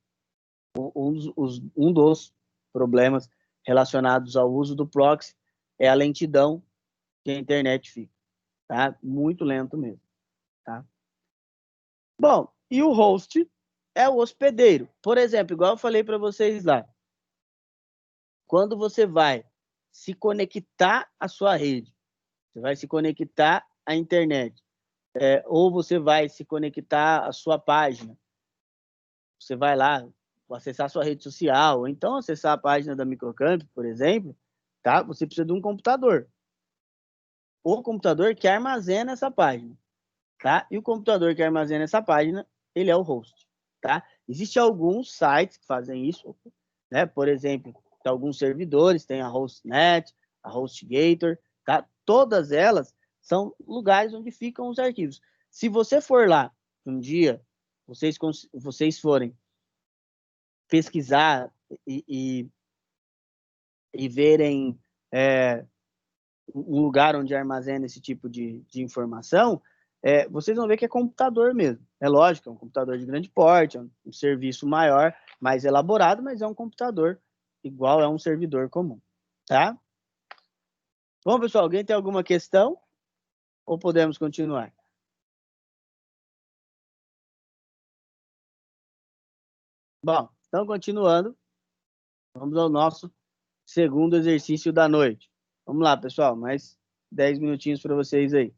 Um dos problemas relacionados ao uso do proxy é a lentidão que a internet fica, tá? Muito lento mesmo, tá? Bom, e o host é o hospedeiro. Por exemplo, igual eu falei para vocês lá, quando você vai se conectar à sua rede, você vai se conectar à internet, ou você vai se conectar à sua página, você vai lá acessar a sua rede social, ou então acessar a página da Microcamp, por exemplo, tá? Você precisa de um computador. O computador que armazena essa página, tá? E o computador que armazena essa página, ele é o host, tá? Existem alguns sites que fazem isso, né? Por exemplo, tem alguns servidores, tem a Hostnet, a HostGator, tá? Todas elas são lugares onde ficam os arquivos. Se você for lá um dia, vocês forem pesquisar e verem um lugar onde armazena esse tipo de informação, vocês vão ver que é computador mesmo. É lógico, é um computador de grande porte, é um serviço maior, mais elaborado, mas é um computador igual a um servidor comum, tá? Bom, pessoal, alguém tem alguma questão? Ou podemos continuar? Bom, então continuando, vamos ao nosso segundo exercício da noite. Vamos lá, pessoal, mas 10 minutinhos para vocês aí.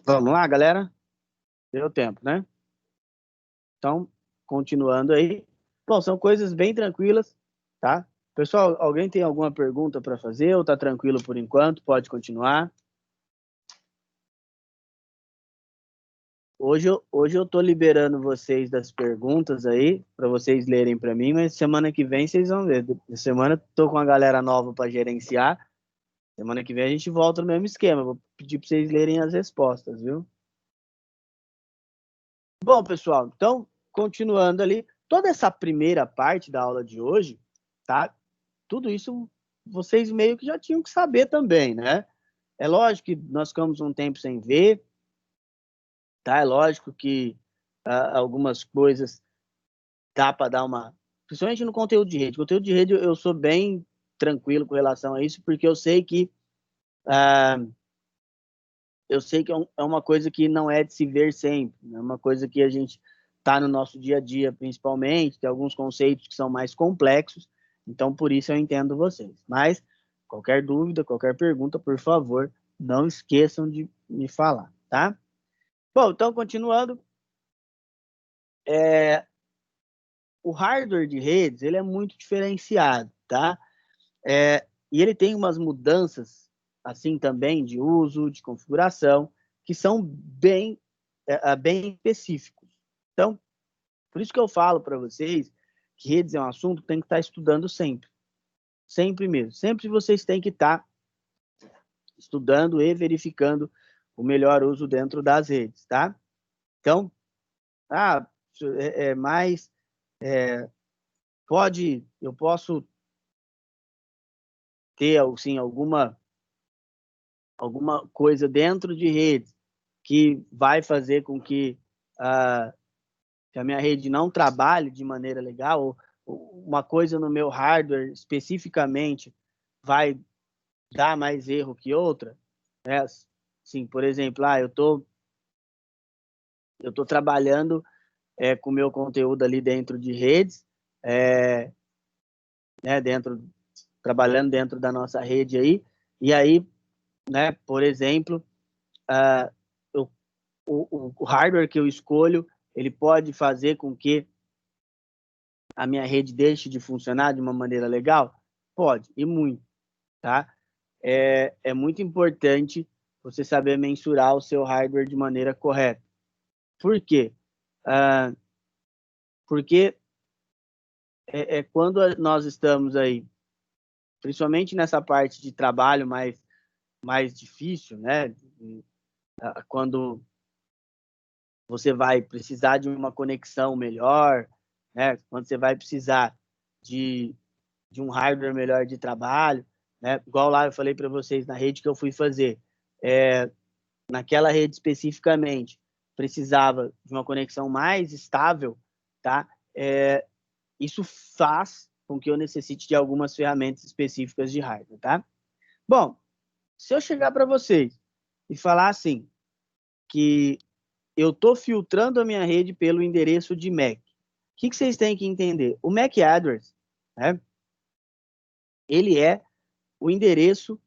Vamos lá, galera? Deu tempo, né? Então, continuando aí. Bom, são coisas bem tranquilas, tá? Pessoal, alguém tem alguma pergunta para fazer ou tá tranquilo por enquanto? Pode continuar. Hoje eu tô liberando vocês das perguntas aí, para vocês lerem para mim, mas semana que vem vocês vão ver. Semana eu tô com a galera nova para gerenciar. Semana que vem a gente volta no mesmo esquema. Vou pedir para vocês lerem as respostas, viu? Bom, pessoal, então, continuando ali, toda essa primeira parte da aula de hoje, tá? Tudo isso vocês meio que já tinham que saber também, né? É lógico que nós ficamos um tempo sem ver, tá? É lógico que algumas coisas dá para dar uma... Principalmente no conteúdo de rede. Conteúdo de rede eu sou bem tranquilo com relação a isso, porque ah, eu sei que é uma coisa que não é de se ver sempre, é uma coisa que a gente está no nosso dia a dia, principalmente, tem alguns conceitos que são mais complexos, então por isso eu entendo vocês. Mas qualquer dúvida, qualquer pergunta, por favor, não esqueçam de me falar, tá? Bom, então continuando, o hardware de redes ele é muito diferenciado, tá? E ele tem umas mudanças assim também de uso, de configuração, que são bem específicos. Então, por isso que eu falo para vocês que redes é um assunto que tem que estar estudando sempre. Sempre mesmo. Sempre vocês têm que estar estudando e verificando o melhor uso dentro das redes, tá? Então, mas eu posso ter, assim, alguma coisa dentro de redes que vai fazer com que a minha rede não trabalhe de maneira legal, ou uma coisa no meu hardware especificamente vai dar mais erro que outra, né? Sim, por exemplo, eu tô trabalhando com o meu conteúdo ali dentro de redes, é, né, trabalhando dentro da nossa rede aí, e aí, né, por exemplo, uh, eu, o hardware que eu escolho, ele pode fazer com que a minha rede deixe de funcionar de uma maneira legal? Pode, e muito, tá? É muito importante você saber mensurar o seu hardware de maneira correta. Por quê? Porque quando nós estamos aí, principalmente nessa parte de trabalho mais difícil, né? Quando você vai precisar de uma conexão melhor, né? Quando você vai precisar de um hardware melhor de trabalho, né? Igual lá eu falei para vocês na rede que eu fui fazer, naquela rede especificamente precisava de uma conexão mais estável, tá? Isso faz com que eu necessite de algumas ferramentas específicas de hardware, tá? Bom, se eu chegar para vocês e falar assim que eu estou filtrando a minha rede pelo endereço de MAC, o que vocês têm que entender? O MAC address, né? Ele é o endereço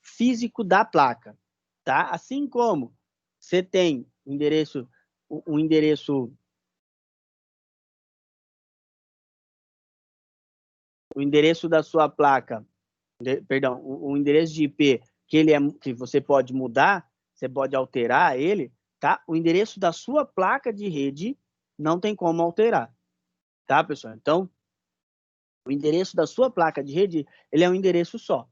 físico da placa, tá? Assim como você tem o endereço da sua placa, perdão, o endereço de IP que você pode mudar, você pode alterar ele, tá? O endereço da sua placa de rede não tem como alterar, tá, pessoal? Então, o endereço da sua placa de rede, ele é um endereço só,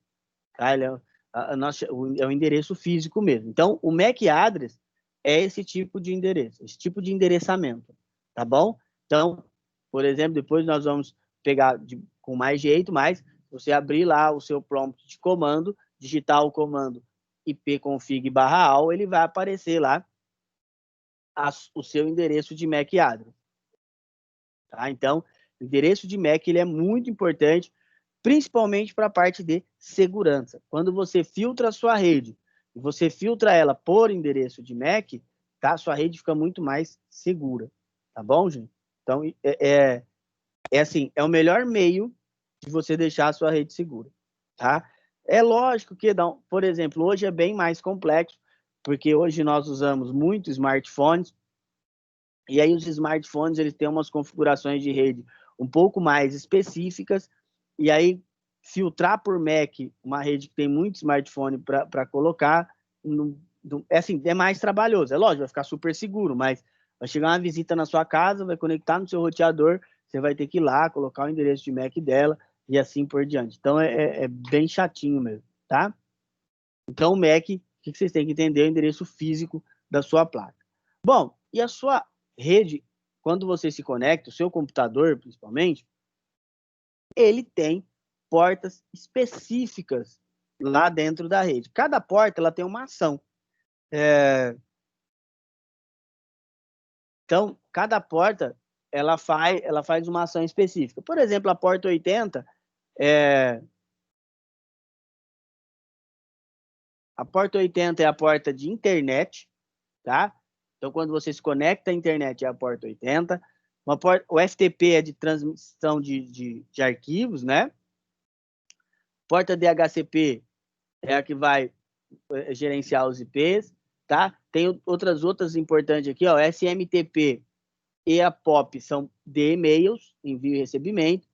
tá? Ele é um endereço físico mesmo. Então, o MAC address é esse tipo de endereço, esse tipo de endereçamento, tá bom? Então, por exemplo, depois nós vamos pegar com mais jeito, mas você abrir lá o seu prompt de comando, digitar o comando ipconfig/all, ele vai aparecer lá o seu endereço de MAC address, tá? Então, o endereço de MAC ele é muito importante, principalmente para a parte de segurança. Quando você filtra a sua rede e você filtra ela por endereço de MAC, tá? Sua rede fica muito mais segura, tá bom, gente? Então, assim, é o melhor meio de você deixar a sua rede segura, tá? É lógico que, por exemplo, hoje é bem mais complexo, porque hoje nós usamos muito smartphones, e aí os smartphones eles têm umas configurações de rede um pouco mais específicas, e aí filtrar por MAC uma rede que tem muito smartphone para colocar, é, assim, é mais trabalhoso. É lógico, vai ficar super seguro, mas vai chegar uma visita na sua casa, vai conectar no seu roteador, você vai ter que ir lá, colocar o endereço de MAC dela e assim por diante. Então é bem chatinho mesmo, tá? Então o MAC, o que vocês têm que entender? É o endereço físico da sua placa. Bom, e a sua rede, quando você se conecta, o seu computador principalmente, ele tem portas específicas lá dentro da rede. Cada porta ela tem uma ação. Então, cada porta ela faz uma ação específica. Por exemplo, a porta 80 a porta 80 é a porta de internet, tá? Então, quando você se conecta à internet, é a porta 80. O FTP é de transmissão de arquivos, né? Porta DHCP é a que vai gerenciar os IPs, tá? Tem outras importantes aqui, ó, SMTP e a POP são de e-mails, envio e recebimento.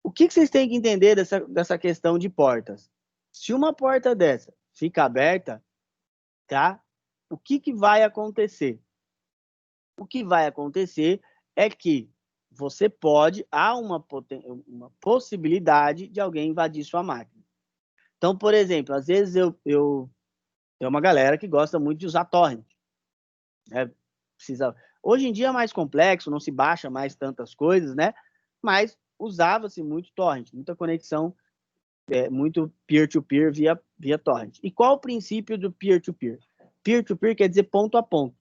O que vocês têm que entender dessa questão de portas? Se uma porta dessa fica aberta, tá? O que vai acontecer? O que vai acontecer é que há uma possibilidade de alguém invadir sua máquina. Então, por exemplo, às vezes tem uma galera que gosta muito de usar torrent, né? Hoje em dia é mais complexo, não se baixa mais tantas coisas, né? Mas usava-se muito torrent, muita conexão, muito peer-to-peer via torrent. E qual o princípio do peer-to-peer? Peer-to-peer quer dizer ponto a ponto,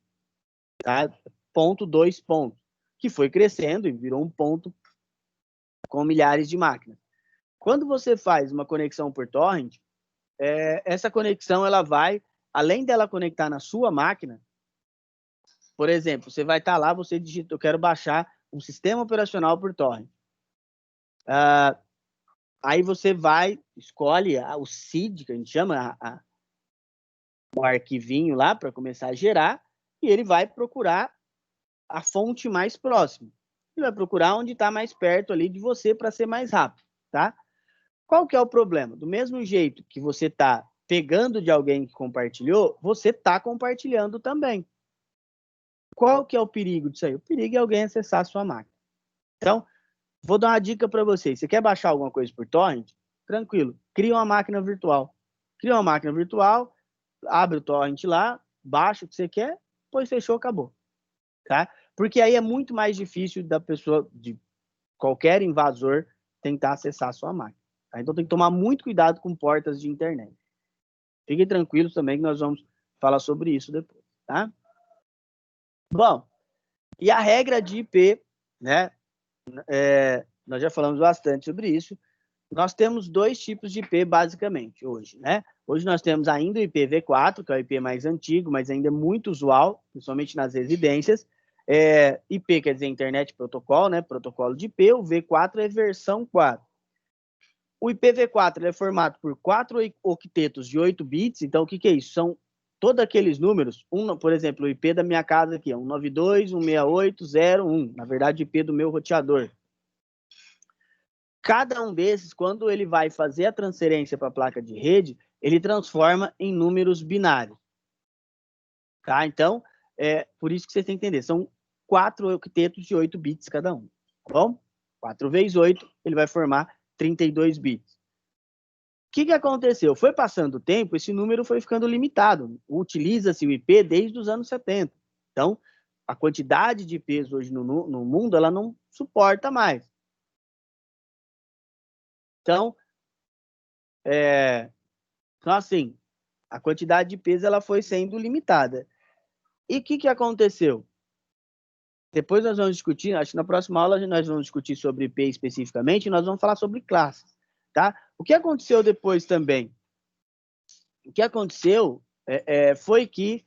tá? Ponto, dois pontos, que foi crescendo e virou um ponto com milhares de máquinas. Quando você faz uma conexão por torrent, essa conexão ela vai, além dela conectar na sua máquina, por exemplo, você vai estar lá, você digita, eu quero baixar um sistema operacional por torrent. Aí você vai, escolhe o seed, que a gente chama, o arquivinho lá para começar a gerar, e ele vai procurar a fonte mais próxima. Ele vai procurar onde está mais perto ali de você para ser mais rápido, tá? Qual que é o problema? Do mesmo jeito que você está pegando de alguém que compartilhou, você está compartilhando também. Qual que é o perigo disso aí? O perigo é alguém acessar a sua máquina. Então, vou dar uma dica para vocês. Você quer baixar alguma coisa por torrent? Tranquilo. Cria uma máquina virtual. Cria uma máquina virtual, abre o torrent lá, baixa o que você quer, depois fechou, acabou. Tá? Porque aí é muito mais difícil da pessoa, de qualquer invasor, tentar acessar a sua máquina. Tá? Então tem que tomar muito cuidado com portas de internet. Fiquem tranquilos também que nós vamos falar sobre isso depois. Tá? Bom, e a regra de IP, né? Nós já falamos bastante sobre isso. Nós temos dois tipos de IP, basicamente, hoje, né? Hoje nós temos ainda o IPv4, que é o IP mais antigo, mas ainda é muito usual, principalmente nas residências. IP quer dizer Internet Protocol, né? Protocolo de IP. O V4 é versão 4. O IPv4 é formado por 4 octetos de 8 bits. Então, o que é isso? São todos aqueles números. Por exemplo, o IP da minha casa aqui é 192.168.0.1. Na verdade, o IP do meu roteador. Cada um desses, quando ele vai fazer a transferência para a placa de rede, ele transforma em números binários. Tá? Então, por isso que vocês têm que entender. São 4 octetos de 8 bits cada um. Tá bom? 4 vezes 8, ele vai formar 32 bits. O que aconteceu? Foi passando o tempo, esse número foi ficando limitado. Utiliza-se o IP desde os anos 70. Então, a quantidade de IPs hoje no mundo, ela não suporta mais. Então, assim, a quantidade de IPs ela foi sendo limitada. E o que aconteceu? Depois nós vamos discutir, acho que na próxima aula nós vamos discutir sobre IP especificamente, e nós vamos falar sobre classes, tá? O que aconteceu depois também? O que aconteceu foi que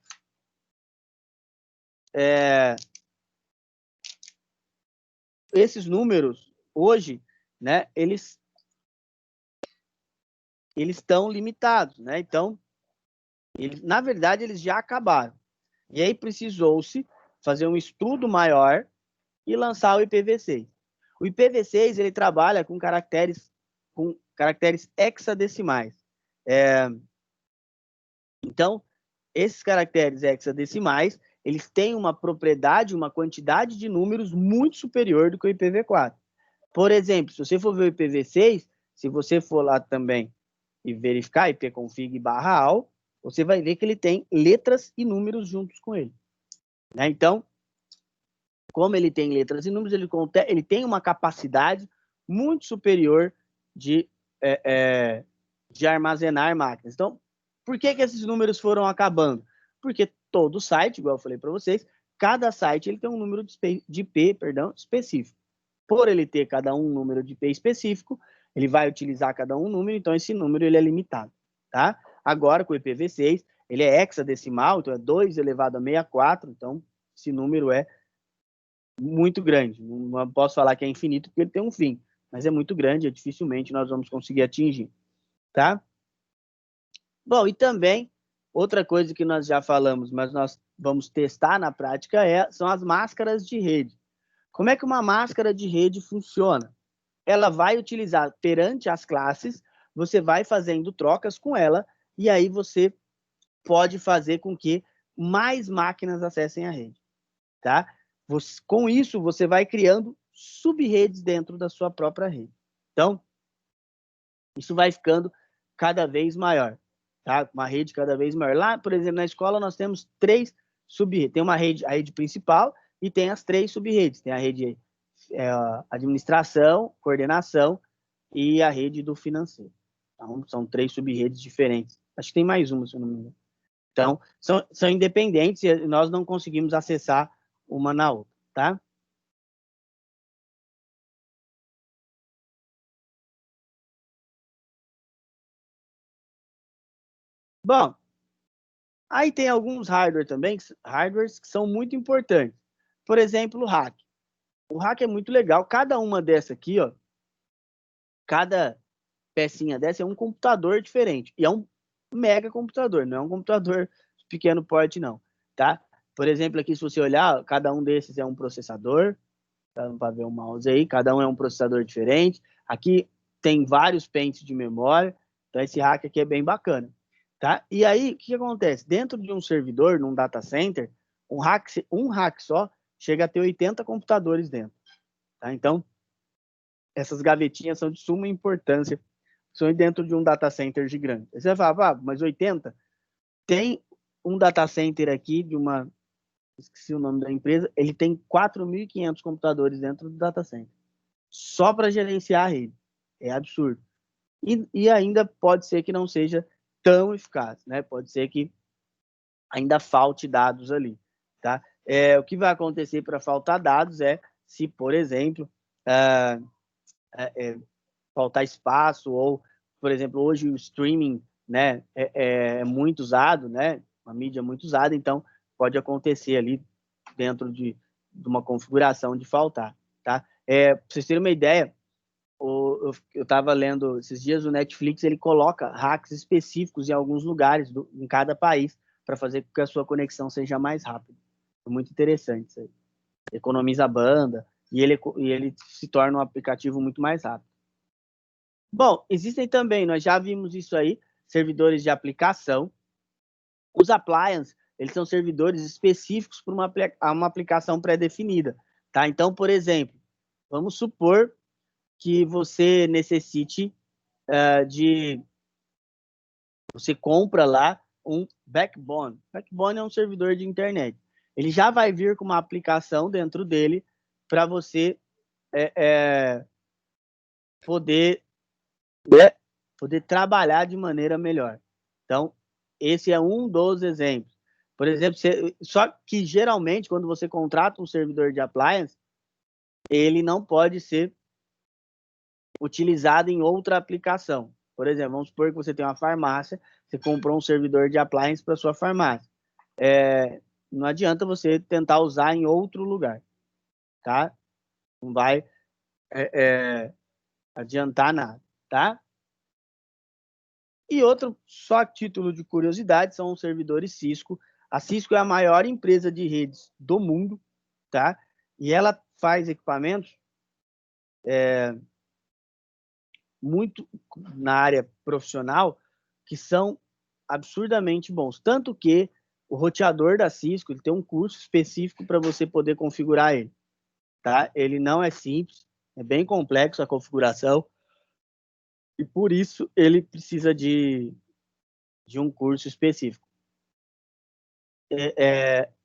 esses números, hoje, né, eles eles estão limitados, né? Então, na verdade, eles já acabaram. E aí precisou-se fazer um estudo maior e lançar o IPv6. O IPv6 ele trabalha com caracteres hexadecimais. Então, esses caracteres hexadecimais, eles têm uma propriedade, uma quantidade de números muito superior do que o IPv4. Por exemplo, se você for ver o IPv6, se você for lá também e verificar ipconfig/all, você vai ver que ele tem letras e números juntos com ele. Né? Então, como ele tem letras e números, ele tem uma capacidade muito superior de armazenar máquinas. Então, por que esses números foram acabando? Porque todo site, igual eu falei para vocês, cada site ele tem um número de IP específico. Por ele ter cada um número de IP específico, ele vai utilizar cada um número, então esse número ele é limitado. Tá? Agora, com o IPv6, ele é hexadecimal, então é 2 elevado a 64, então esse número é muito grande. Não posso falar que é infinito, porque ele tem um fim, mas é muito grande, dificilmente nós vamos conseguir atingir. Tá? Bom, e também, outra coisa que nós já falamos, mas nós vamos testar na prática, são as máscaras de rede. Como é que uma máscara de rede funciona? Ela vai utilizar, perante as classes, você vai fazendo trocas com ela, e aí você pode fazer com que mais máquinas acessem a rede. Tá? Com isso, você vai criando sub-redes dentro da sua própria rede. Então, isso vai ficando cada vez maior. Tá? Uma rede cada vez maior. Lá, por exemplo, na escola, nós temos 3 sub-redes. Tem uma rede, a rede principal, e tem as 3 sub-redes. Tem a rede administração, coordenação e a rede do financeiro. Então, são 3 sub-redes diferentes. Acho que tem mais uma, se eu não me engano. Então, são independentes e nós não conseguimos acessar uma na outra, tá? Bom, aí tem alguns hardwares que são muito importantes. Por exemplo, o hack. O hack é muito legal. Cada uma dessa aqui, ó, cada pecinha dessa é um computador diferente. E é um mega computador, não é um computador de pequeno porte, não. Tá? Por exemplo, aqui, se você olhar, cada um desses é um processador. Tá? Para ver o mouse aí, cada um é um processador diferente. Aqui tem vários pentes de memória. Então, esse hack aqui é bem bacana. Tá? E aí, o que acontece? Dentro de um servidor, num data center, um hack só chega a ter 80 computadores dentro. Tá? Então, essas gavetinhas são de suma importância, são dentro de um data center gigante. Aí você vai falar, mas 80? Tem um data center aqui de uma, esqueci o nome da empresa, ele tem 4.500 computadores dentro do data center, só para gerenciar a rede. É absurdo. E ainda pode ser que não seja tão eficaz, né? Pode ser que ainda falte dados ali, tá? O que vai acontecer para faltar dados é se, por exemplo, faltar espaço ou, por exemplo, hoje o streaming, né, é muito usado, né? Uma mídia muito usada, então pode acontecer ali dentro de uma configuração de faltar, tá? Para vocês terem uma ideia, eu estava lendo esses dias, o Netflix ele coloca hacks específicos em alguns lugares em cada país para fazer com que a sua conexão seja mais rápida. É muito interessante isso aí. Economiza a banda e ele se torna um aplicativo muito mais rápido. Bom, existem também, nós já vimos isso aí, servidores de aplicação. Os appliances, eles são servidores específicos para uma aplicação pré-definida. Tá? Então, por exemplo, vamos supor que você necessite você compra lá um Backbone. Backbone é um servidor de internet. Ele já vai vir com uma aplicação dentro dele para você poder, né, poder trabalhar de maneira melhor. Então, esse é um dos exemplos. Por exemplo, só que geralmente, quando você contrata um servidor de appliance, ele não pode ser utilizado em outra aplicação. Por exemplo, vamos supor que você tem uma farmácia, você comprou um servidor de appliance para sua farmácia. Não adianta você tentar usar em outro lugar, tá? Não vai adiantar nada, tá? E outro, só a título de curiosidade, são os servidores Cisco. A Cisco é a maior empresa de redes do mundo, tá? E ela faz equipamentos muito na área profissional que são absurdamente bons. Tanto que o roteador da Cisco ele tem um curso específico para você poder configurar ele, tá? Ele não é simples, é bem complexo a configuração e por isso ele precisa de um curso específico.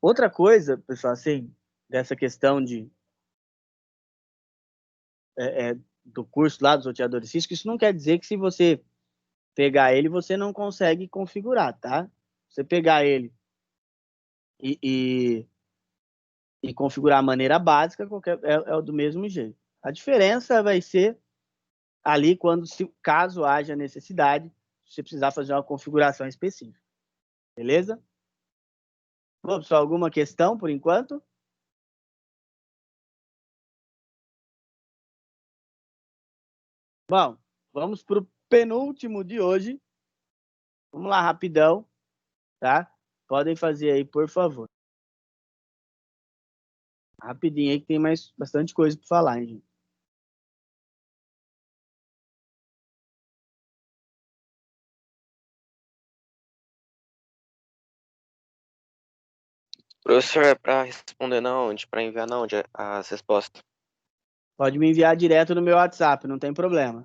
Outra coisa, pessoal, assim, dessa questão do curso lá dos roteadores Cisco, isso não quer dizer que se você pegar ele, você não consegue configurar, tá? Você pegar ele e, e, e configurar a maneira básica, é do mesmo jeito. A diferença vai ser ali quando, caso haja necessidade, você precisar fazer uma configuração específica. Beleza? Bom, pessoal, alguma questão por enquanto? Bom, vamos para o penúltimo de hoje. Vamos lá, rapidão, tá? Podem fazer aí, por favor. Rapidinho aí que tem mais bastante coisa para falar, hein, gente? Professor, é para responder na onde? Para enviar na onde as respostas? Pode me enviar direto no meu WhatsApp, não tem problema.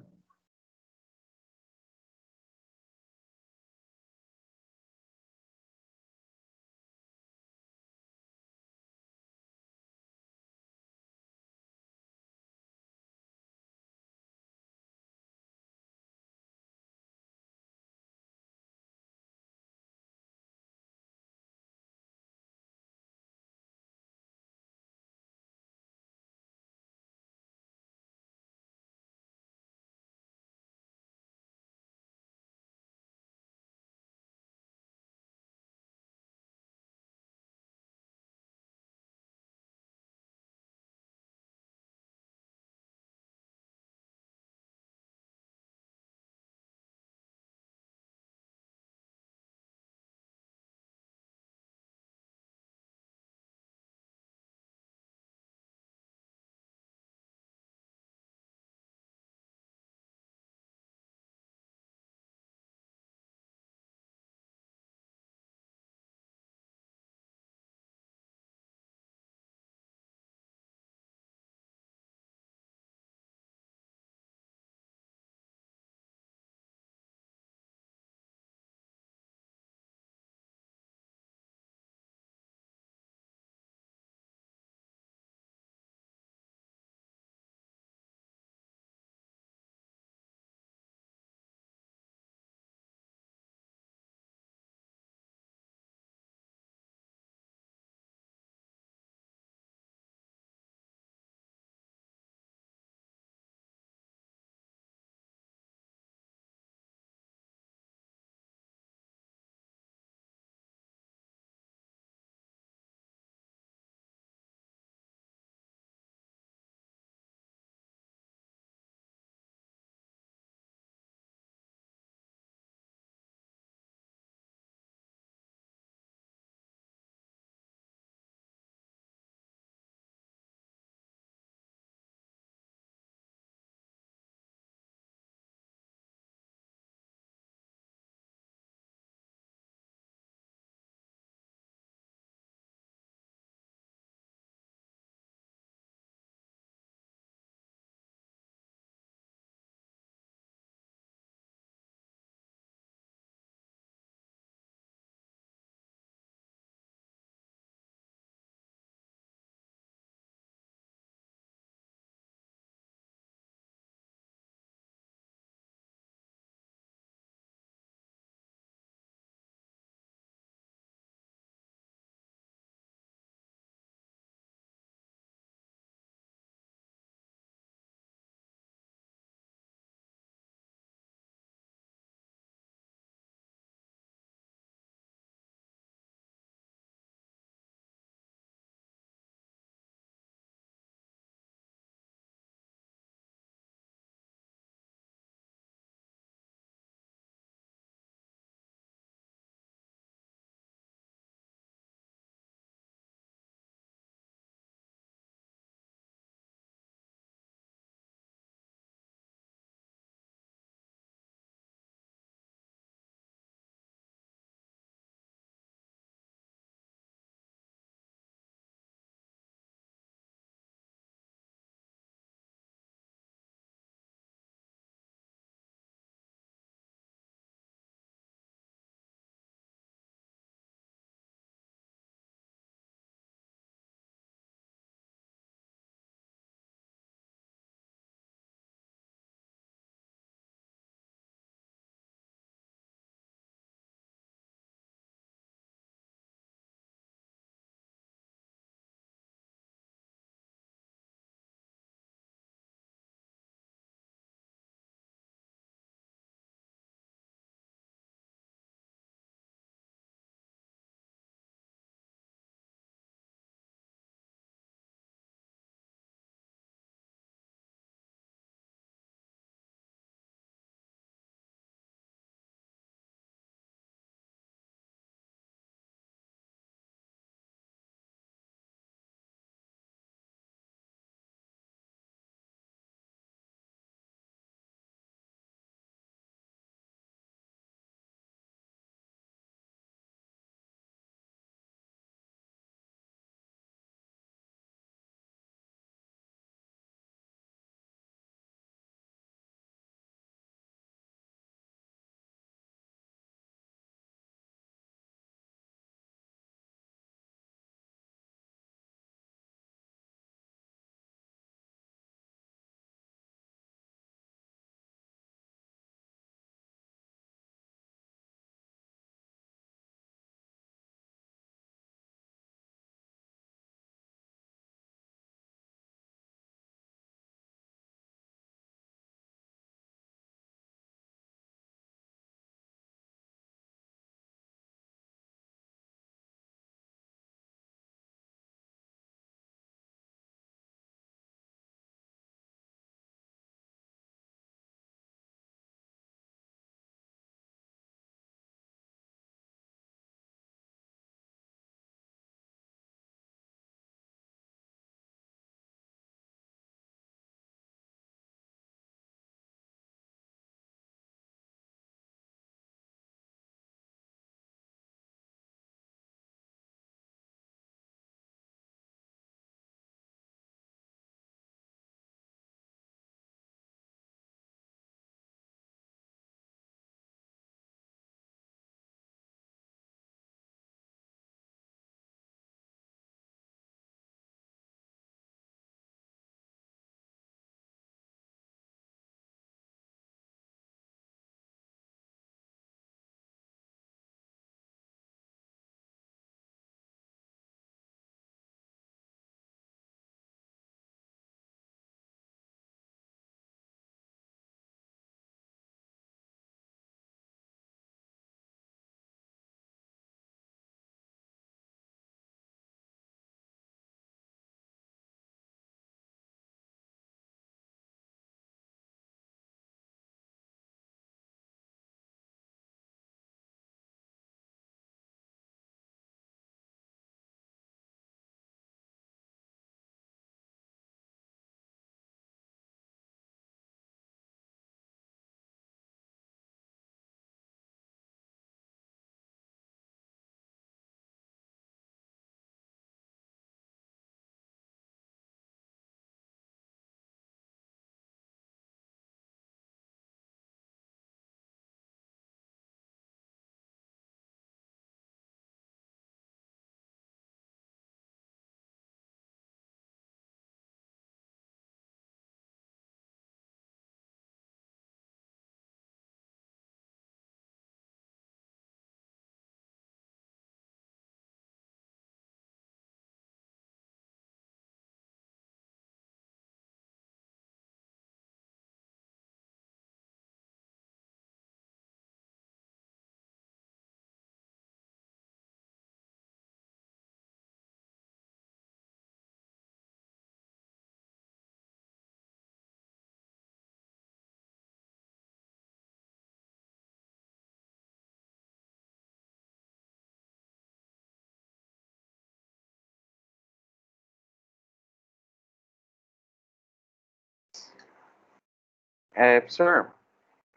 Professor,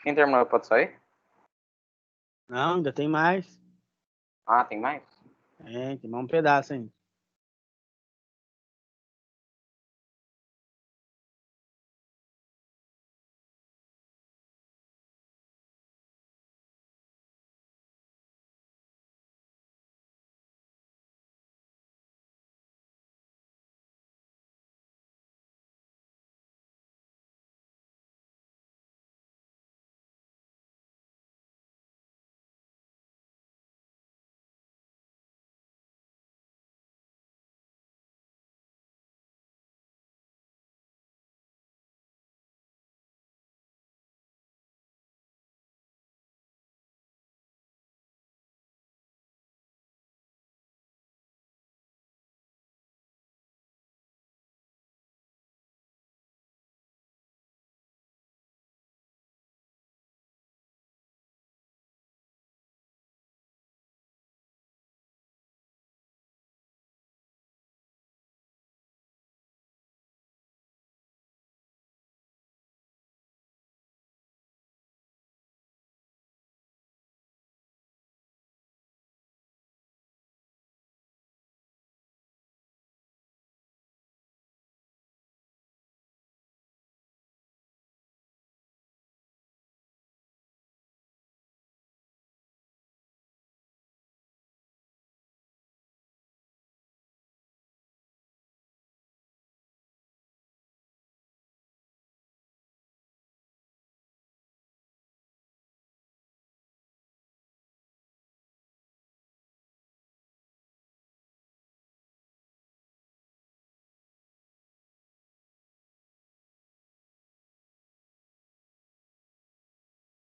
quem terminou pode sair? Não, ainda tem mais. Ah, tem mais? Tem mais um pedaço ainda.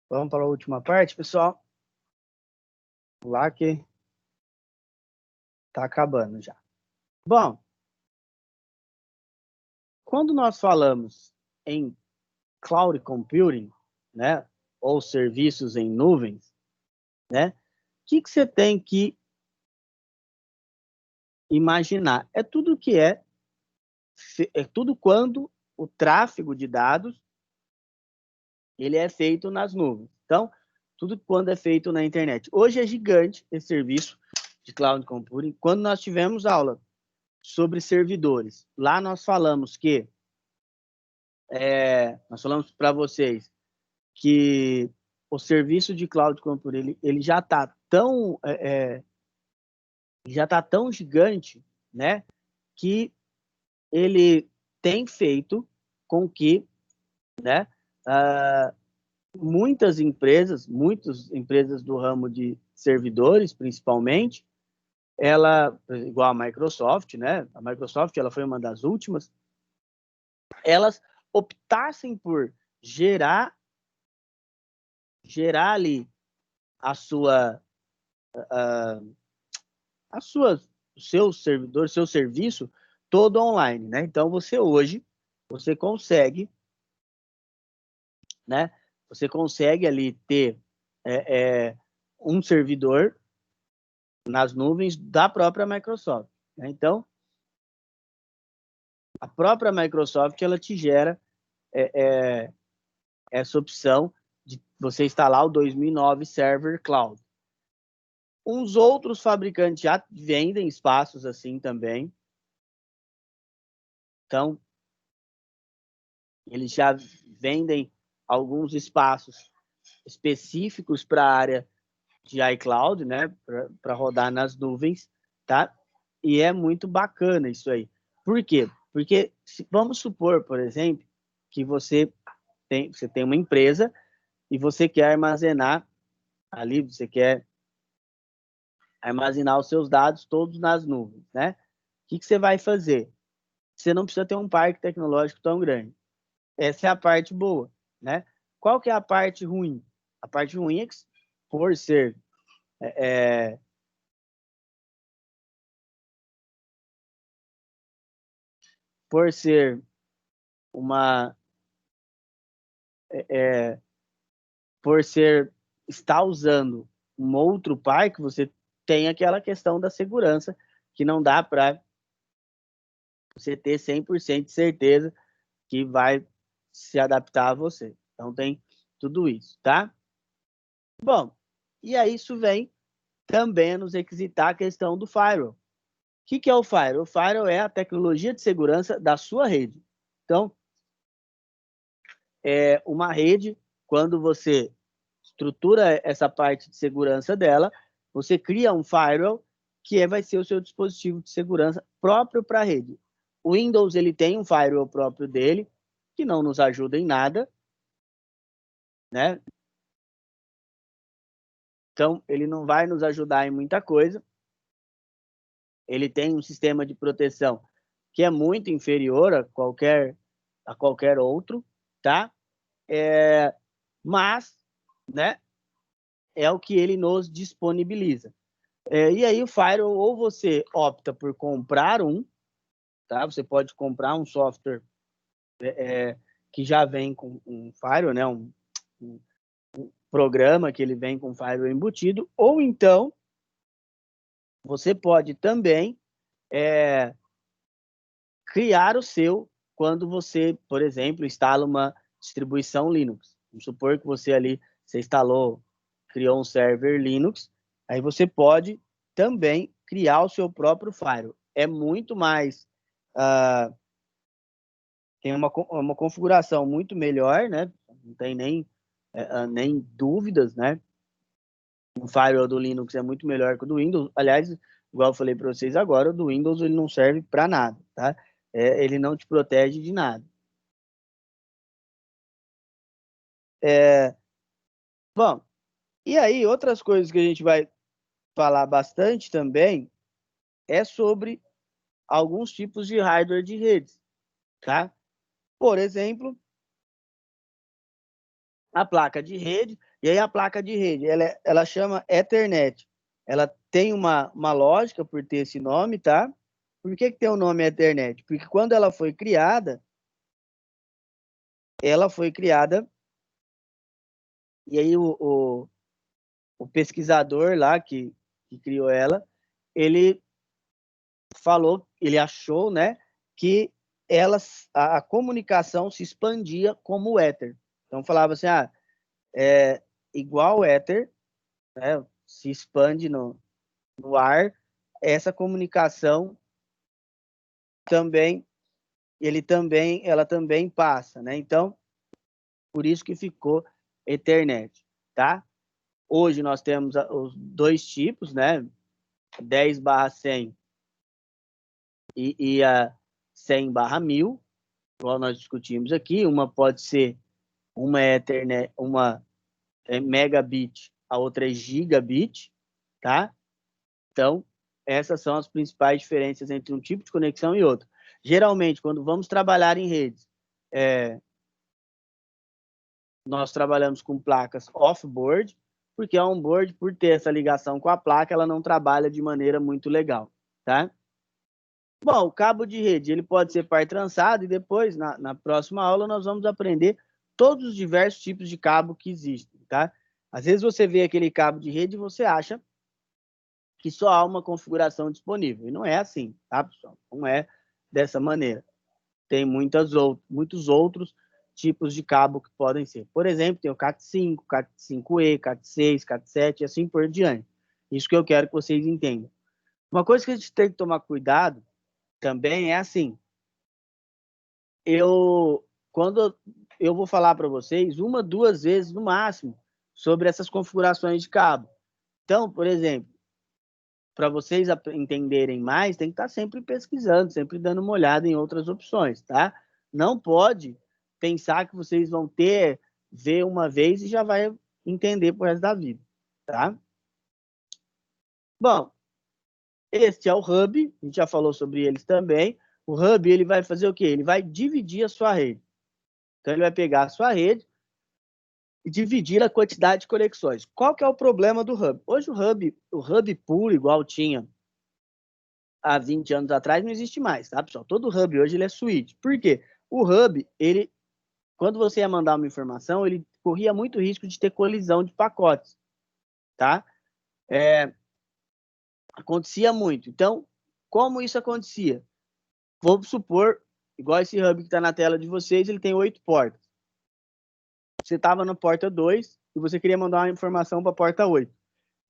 Vamos para a última parte, pessoal. Lá que tá acabando já. Bom, quando nós falamos em cloud computing, né, ou serviços em nuvens, né, o que você tem que imaginar? É tudo que é tudo quando o tráfego de dados ele é feito nas nuvens. Então, tudo quando é feito na internet. Hoje é gigante esse serviço de cloud computing. Quando nós tivemos aula sobre servidores, lá nós falamos que nós falamos para vocês que o serviço de cloud computing ele já está tão gigante, né, que ele tem feito com que, né, muitas empresas do ramo de servidores, principalmente, ela, igual a Microsoft, né, a Microsoft ela foi uma das últimas, elas optassem por gerar ali a sua o seu servidor, seu serviço todo online, né? Então você consegue, né? Você consegue ali ter um servidor nas nuvens da própria Microsoft, né? Então a própria Microsoft ela te gera essa opção de você instalar o 2009 Server Cloud. Uns outros fabricantes já vendem espaços assim também. Então, eles já vendem alguns espaços específicos para a área de iCloud, né? Para rodar nas nuvens, tá? E é muito bacana isso aí. Por quê? Porque vamos supor, por exemplo, que você tem uma empresa e você quer armazenar ali, você quer armazenar os seus dados todos nas nuvens, né? O que você vai fazer? Você não precisa ter um parque tecnológico tão grande. Essa é a parte boa, né? Qual que é a parte ruim? A parte ruim é que, por ser por ser uma por ser estar usando um outro parque, você tem aquela questão da segurança que não dá para você ter 100% de certeza que vai se adaptar a você, Então tem tudo isso, tá? Bom, e aí isso vem também a nos requisitar a questão do firewall. O que é o firewall? O firewall é a tecnologia de segurança da sua rede. Então, é uma rede, quando você estrutura essa parte de segurança dela, você cria um firewall que vai ser o seu dispositivo de segurança próprio para a rede. O Windows ele tem um firewall próprio dele, que não nos ajuda em nada, né? Então, ele não vai nos ajudar em muita coisa. Ele tem um sistema de proteção que é muito inferior a qualquer outro, tá? Mas, né, é o que ele nos disponibiliza. E aí o firewall, ou você opta por comprar um, tá? Você pode comprar um software que já vem com um firewall, né? Um programa que ele vem com firewall embutido, ou então você pode também criar o seu quando você, por exemplo, instala uma distribuição Linux. Vamos supor que você instalou, criou um server Linux, aí você pode também criar o seu próprio firewall. É muito mais, tem uma configuração muito melhor, né? Não tem nem dúvidas, né? O firewall do Linux é muito melhor que o do Windows. Aliás, igual eu falei para vocês agora, o do Windows ele não serve para nada, tá? Ele não te protege de nada. Bom, e aí outras coisas que a gente vai falar bastante também é sobre alguns tipos de hardware de redes, tá? Por exemplo, a placa de rede, e aí a placa de rede, ela chama Ethernet. Ela tem uma lógica por ter esse nome, tá? Por que tem o nome Ethernet? Porque quando ela foi criada, e aí o pesquisador lá que criou ela, ele ele achou, né, que a comunicação se expandia como o éter. Então falava assim, igual o éter, né, se expande no ar, essa comunicação também, ela também passa, né? Então, por isso que ficou Ethernet, tá? Hoje nós temos os dois tipos, né? 10/100 e a 100/1000, igual nós discutimos aqui. Uma pode ser uma Ethernet, uma megabit, a outra é gigabit, tá? Então, essas são as principais diferenças entre um tipo de conexão e outro. Geralmente, quando vamos trabalhar em redes, nós trabalhamos com placas off-board, porque a on-board, por ter essa ligação com a placa, ela não trabalha de maneira muito legal, tá? Bom, o cabo de rede, ele pode ser par trançado e depois, na próxima aula, nós vamos aprender todos os diversos tipos de cabo que existem, tá? Às vezes você vê aquele cabo de rede e você acha que só há uma configuração disponível. E não é assim, tá, pessoal? Não é dessa maneira. Tem muitos outros tipos de cabo que podem ser. Por exemplo, tem o CAT5, CAT5E, CAT6, CAT7 e assim por diante. Isso que eu quero que vocês entendam. Uma coisa que a gente tem que tomar cuidado também é assim, quando eu vou falar para vocês 1, 2 vezes no máximo sobre essas configurações de cabo. Então, por exemplo, para vocês entenderem mais, tem que estar sempre pesquisando, sempre dando uma olhada em outras opções, tá? Não pode pensar que vocês vão ver uma vez e já vai entender pro resto da vida, tá? Bom, este é o Hub, a gente já falou sobre eles também. O Hub, ele vai fazer o quê? Ele vai dividir a sua rede. Então, ele vai pegar a sua rede e dividir a quantidade de conexões. Qual que é o problema do Hub? Hoje o Hub puro, igual tinha há 20 anos atrás, não existe mais, tá, pessoal? Todo Hub hoje ele é switch. Por quê? O Hub, quando você ia mandar uma informação, ele corria muito risco de ter colisão de pacotes, tá? Acontecia muito. Então, como isso acontecia? Vamos supor, igual esse Hub que está na tela de vocês, ele tem 8 portas. você estava na porta 2 e você queria mandar uma informação para a porta 8.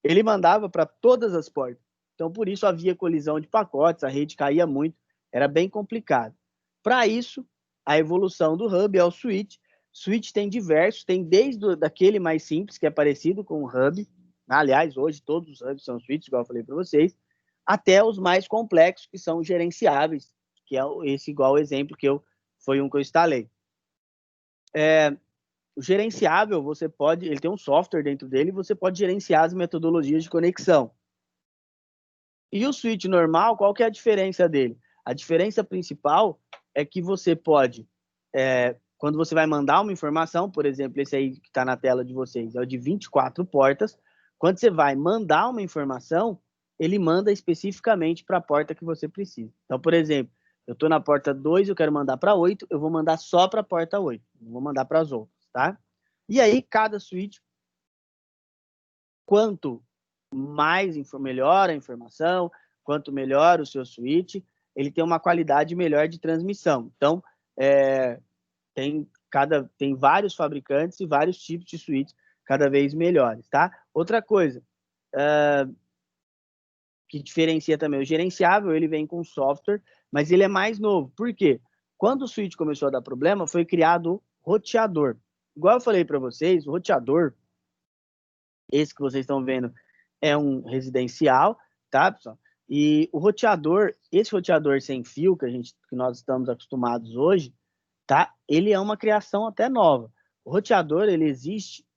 Ele mandava para todas as portas. Então, por isso havia colisão de pacotes, a rede caía muito, era bem complicado. Para isso, a evolução do hub é o switch. Switch tem diversos, tem desde daquele mais simples, que é parecido com o hub. Aliás, hoje todos os hubs são switches, igual eu falei para vocês, até os mais complexos, que são gerenciáveis, que é esse igual o exemplo foi um que eu instalei. O gerenciável, você pode, ele tem um software dentro dele, você pode gerenciar as metodologias de conexão. E o switch normal, qual que é a diferença dele? A diferença principal é que você pode, quando você vai mandar uma informação, por exemplo, esse aí que está na tela de vocês, é o de 24 portas, quando você vai mandar uma informação, ele manda especificamente para a porta que você precisa. Então, por exemplo, eu estou na porta 2, eu quero mandar para 8, eu vou mandar só para a porta 8, não vou mandar para as outras, tá? E aí, cada switch, quanto mais melhor a informação, quanto melhor o seu switch, ele tem uma qualidade melhor de transmissão. Então, tem vários fabricantes e vários tipos de switch cada vez melhores, tá? Outra coisa que diferencia também, o gerenciável, ele vem com software, mas ele é mais novo. Por quê? Quando o switch começou a dar problema, foi criado o roteador. Igual eu falei para vocês, o roteador, esse que vocês estão vendo, é um residencial, tá, pessoal? E o roteador, esse roteador sem fio que nós estamos acostumados hoje, tá? Ele é uma criação até nova. O roteador, ele existe,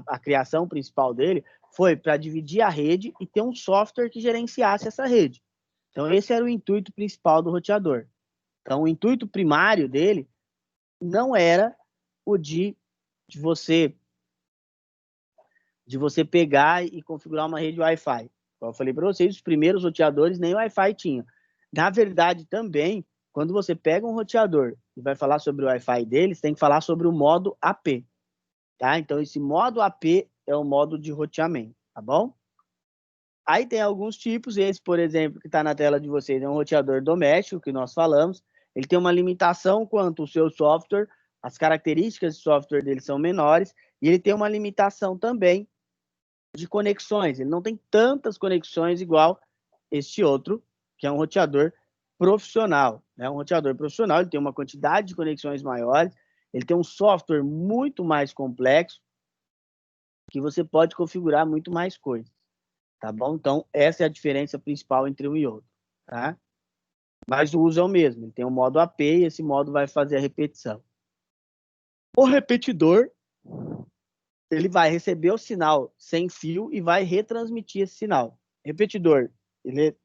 a criação principal dele foi para dividir a rede e ter um software que gerenciasse essa rede. Então, esse era o intuito principal do roteador. Então, o intuito primário dele não era o de você pegar e configurar uma rede Wi-Fi. Como eu falei para vocês, os primeiros roteadores nem Wi-Fi tinham. Na verdade, também, quando você pega um roteador e vai falar sobre o Wi-Fi deles, tem que falar sobre o modo AP. Tá? Então, esse modo AP é o modo de roteamento, tá bom? Aí tem alguns tipos, esse, por exemplo, que está na tela de vocês, é um roteador doméstico, que nós falamos. Ele tem uma limitação quanto ao seu software, as características de software dele são menores, e ele tem uma limitação também de conexões. Ele não tem tantas conexões igual este outro, que é um roteador profissional. Né? Um roteador profissional, ele tem uma quantidade de conexões maiores, ele tem um software muito mais complexo, que você pode configurar muito mais coisas, tá bom? Então, essa é a diferença principal entre um e outro, tá? Mas o uso é o mesmo, ele tem um modo AP e esse modo vai fazer a repetição. O repetidor, ele vai receber o sinal sem fio e vai retransmitir esse sinal. Repetidor,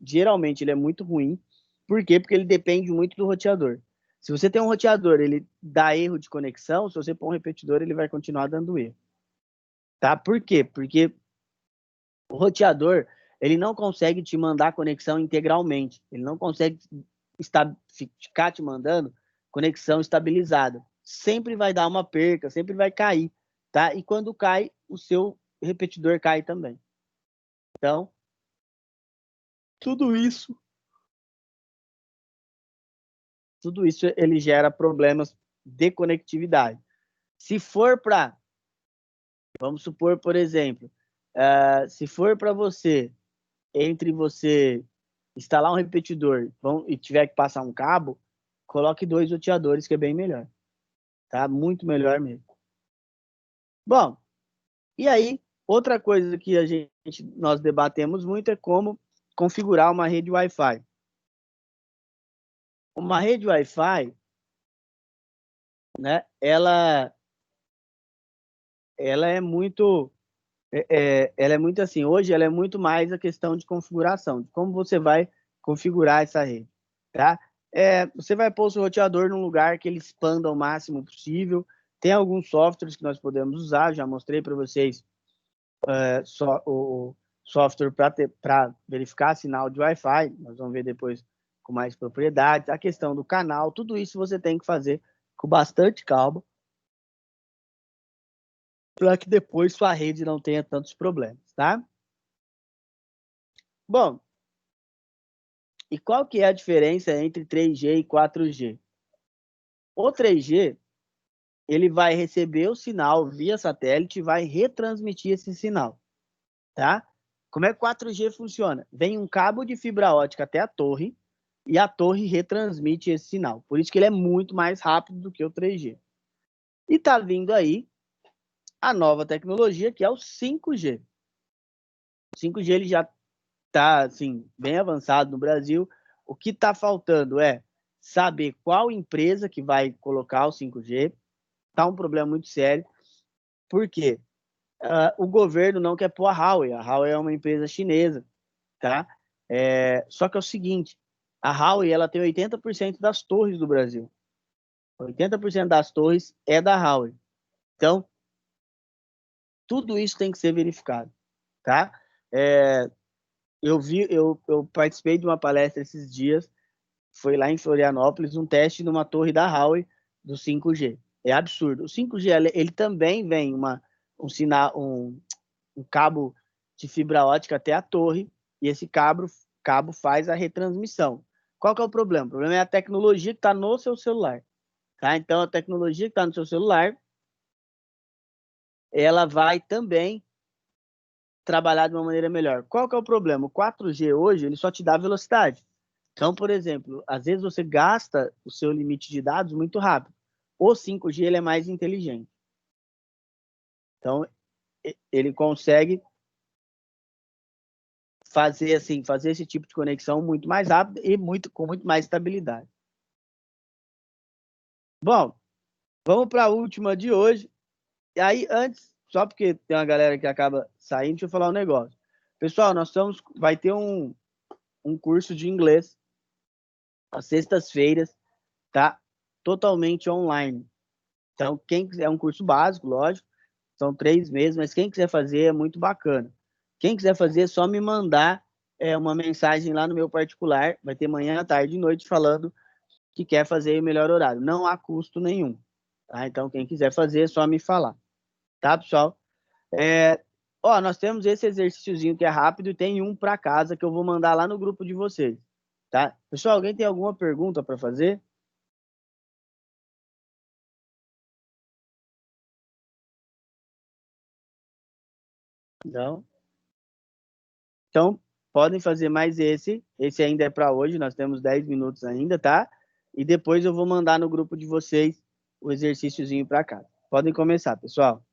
geralmente ele é muito ruim. Por quê? Porque ele depende muito do roteador. Se você tem um roteador, ele dá erro de conexão, se você pôr um repetidor, ele vai continuar dando erro. Tá? Por quê? Porque o roteador, ele não consegue te mandar conexão integralmente. Ele não consegue ficar te mandando conexão estabilizada. Sempre vai dar uma perca, sempre vai cair. Tá? E quando cai, o seu repetidor cai também. Então, tudo isso ele gera problemas de conectividade. Se for para, vamos supor, por exemplo, se for para você, entre você instalar um repetidor e tiver que passar um cabo, coloque 2 roteadores, que é bem melhor. Tá? Muito melhor mesmo. Bom, e aí, outra coisa que nós debatemos muito é como configurar uma rede Wi-Fi. Uma rede Wi-Fi, né, ela é muito assim, hoje ela é muito mais a questão de configuração, de como você vai configurar essa rede, tá? Você vai pôr o seu roteador num lugar que ele expanda ao máximo possível. Tem alguns softwares que nós podemos usar, já mostrei para vocês o software para verificar sinal de Wi-Fi, nós vamos ver depois com mais propriedades, a questão do canal, tudo isso você tem que fazer com bastante calma, para que depois sua rede não tenha tantos problemas, tá? Bom, e qual que é a diferença entre 3G e 4G? O 3G, ele vai receber o sinal via satélite e vai retransmitir esse sinal, tá? Como é que o 4G funciona? Vem um cabo de fibra ótica até a torre e a torre retransmite esse sinal. Por isso que ele é muito mais rápido do que o 3G. E tá vindo aí a nova tecnologia, que é o 5G. O 5G ele já está assim, bem avançado no Brasil. O que está faltando é saber qual empresa que vai colocar o 5G. Está um problema muito sério. Por quê? O governo não quer pôr a Huawei. A Huawei é uma empresa chinesa, tá? Só que é o seguinte, a Huawei ela tem 80% das torres do Brasil. 80% das torres é da Huawei. Então, tudo isso tem que ser verificado, tá? Eu participei de uma palestra esses dias, foi lá em Florianópolis, um teste numa torre da Huawei do 5G. É absurdo. O 5G ele também vem um sinal, um cabo de fibra ótica até a torre e esse cabo faz a retransmissão. Qual que é o problema? O problema é a tecnologia que está no seu celular, tá? Então a tecnologia que está no seu celular, ela vai também trabalhar de uma maneira melhor. Qual que é o problema? O 4G hoje ele só te dá velocidade. Então, por exemplo, às vezes você gasta o seu limite de dados muito rápido. O 5G ele é mais inteligente. Então, ele consegue fazer esse tipo de conexão muito mais rápido e com muito mais estabilidade. Bom, vamos para a última de hoje. E aí, antes, só porque tem uma galera que acaba saindo, deixa eu falar um negócio. Pessoal, vai ter um curso de inglês às sextas-feiras, tá? Totalmente online. Então, quem quiser, é um curso básico, lógico, são 3 meses, mas quem quiser fazer é muito bacana. Quem quiser fazer, é só me mandar uma mensagem lá no meu particular, vai ter manhã, tarde e noite, falando que quer fazer o melhor horário. Não há custo nenhum, tá? Então, quem quiser fazer, é só me falar, tá, pessoal? Nós temos esse exercíciozinho que é rápido e tem um para casa que eu vou mandar lá no grupo de vocês, tá? Pessoal, alguém tem alguma pergunta para fazer? Não? Então, podem fazer mais esse. Esse ainda é para hoje, nós temos 10 minutos ainda, tá? E depois eu vou mandar no grupo de vocês o exercíciozinho para cá. Podem começar, pessoal.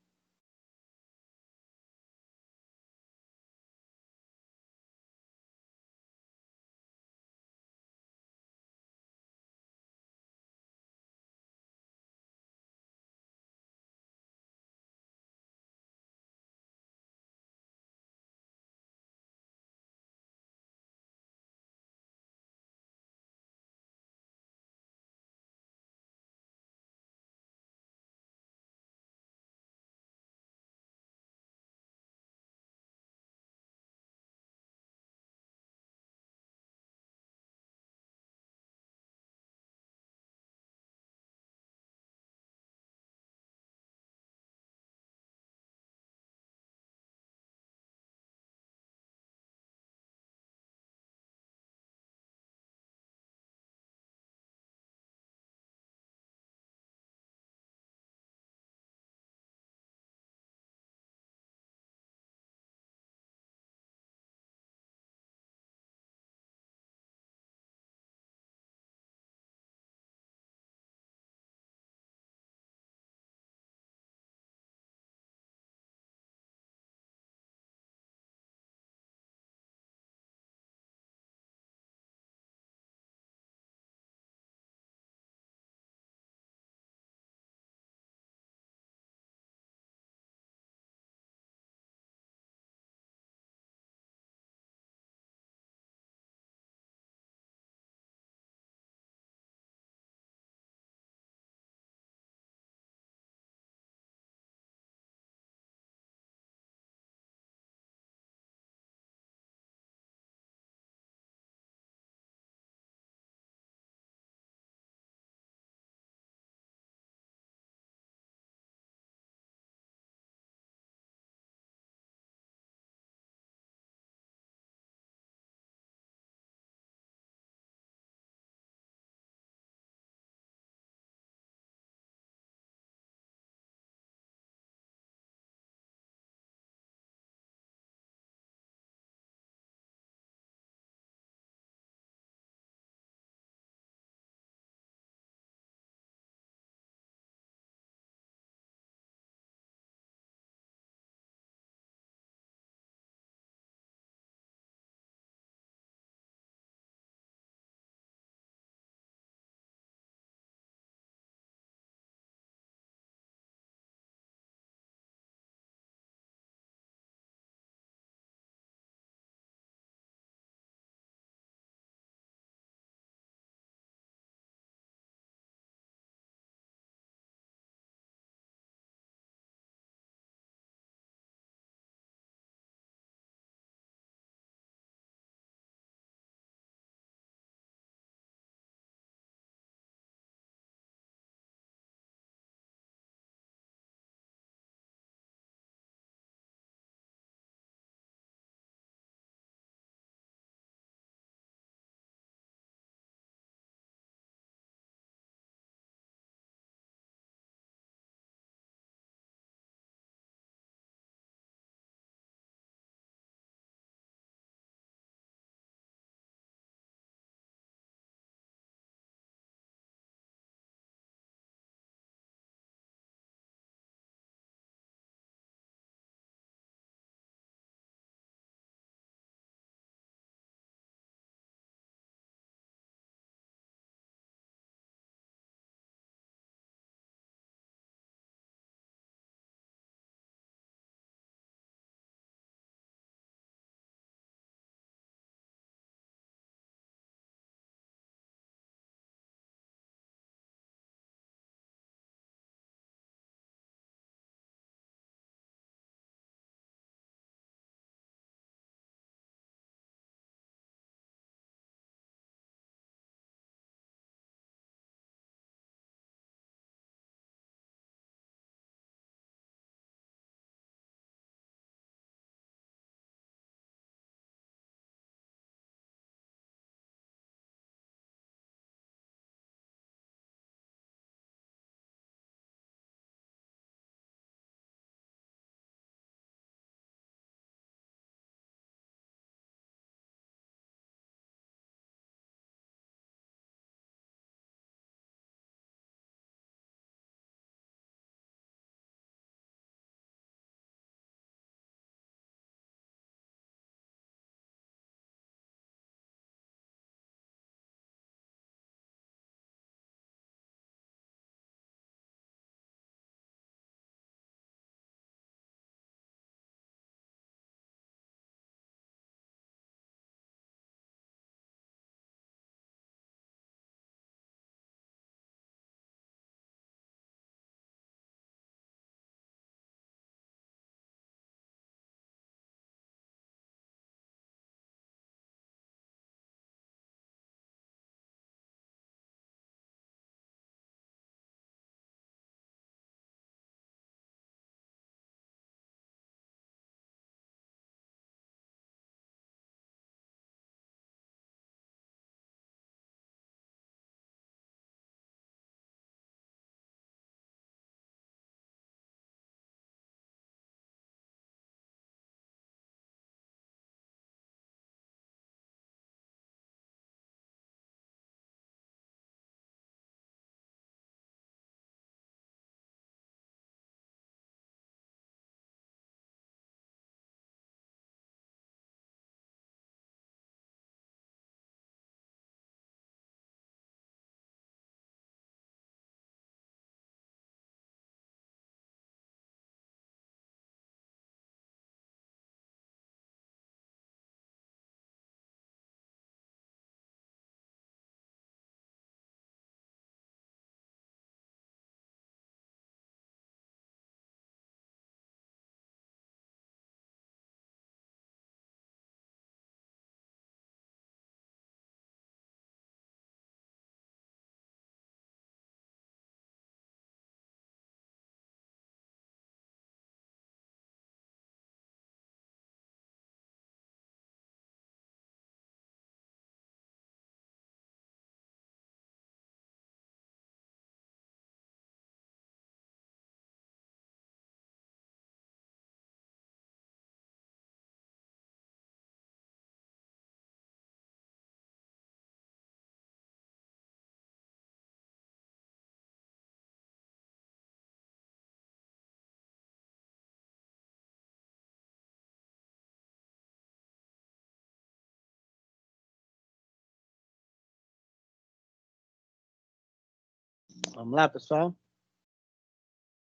Vamos lá, pessoal?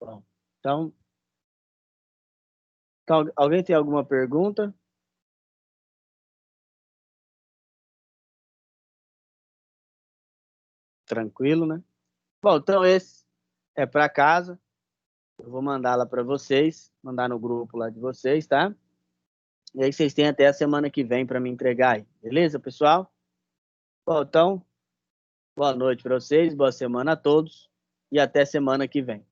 Bom, então, alguém tem alguma pergunta? Tranquilo, né? Bom, então esse é para casa. Eu vou mandar lá para vocês, mandar no grupo lá de vocês, tá? E aí vocês têm até a semana que vem para me entregar aí. Beleza, pessoal? Bom, então, boa noite para vocês, boa semana a todos e até semana que vem.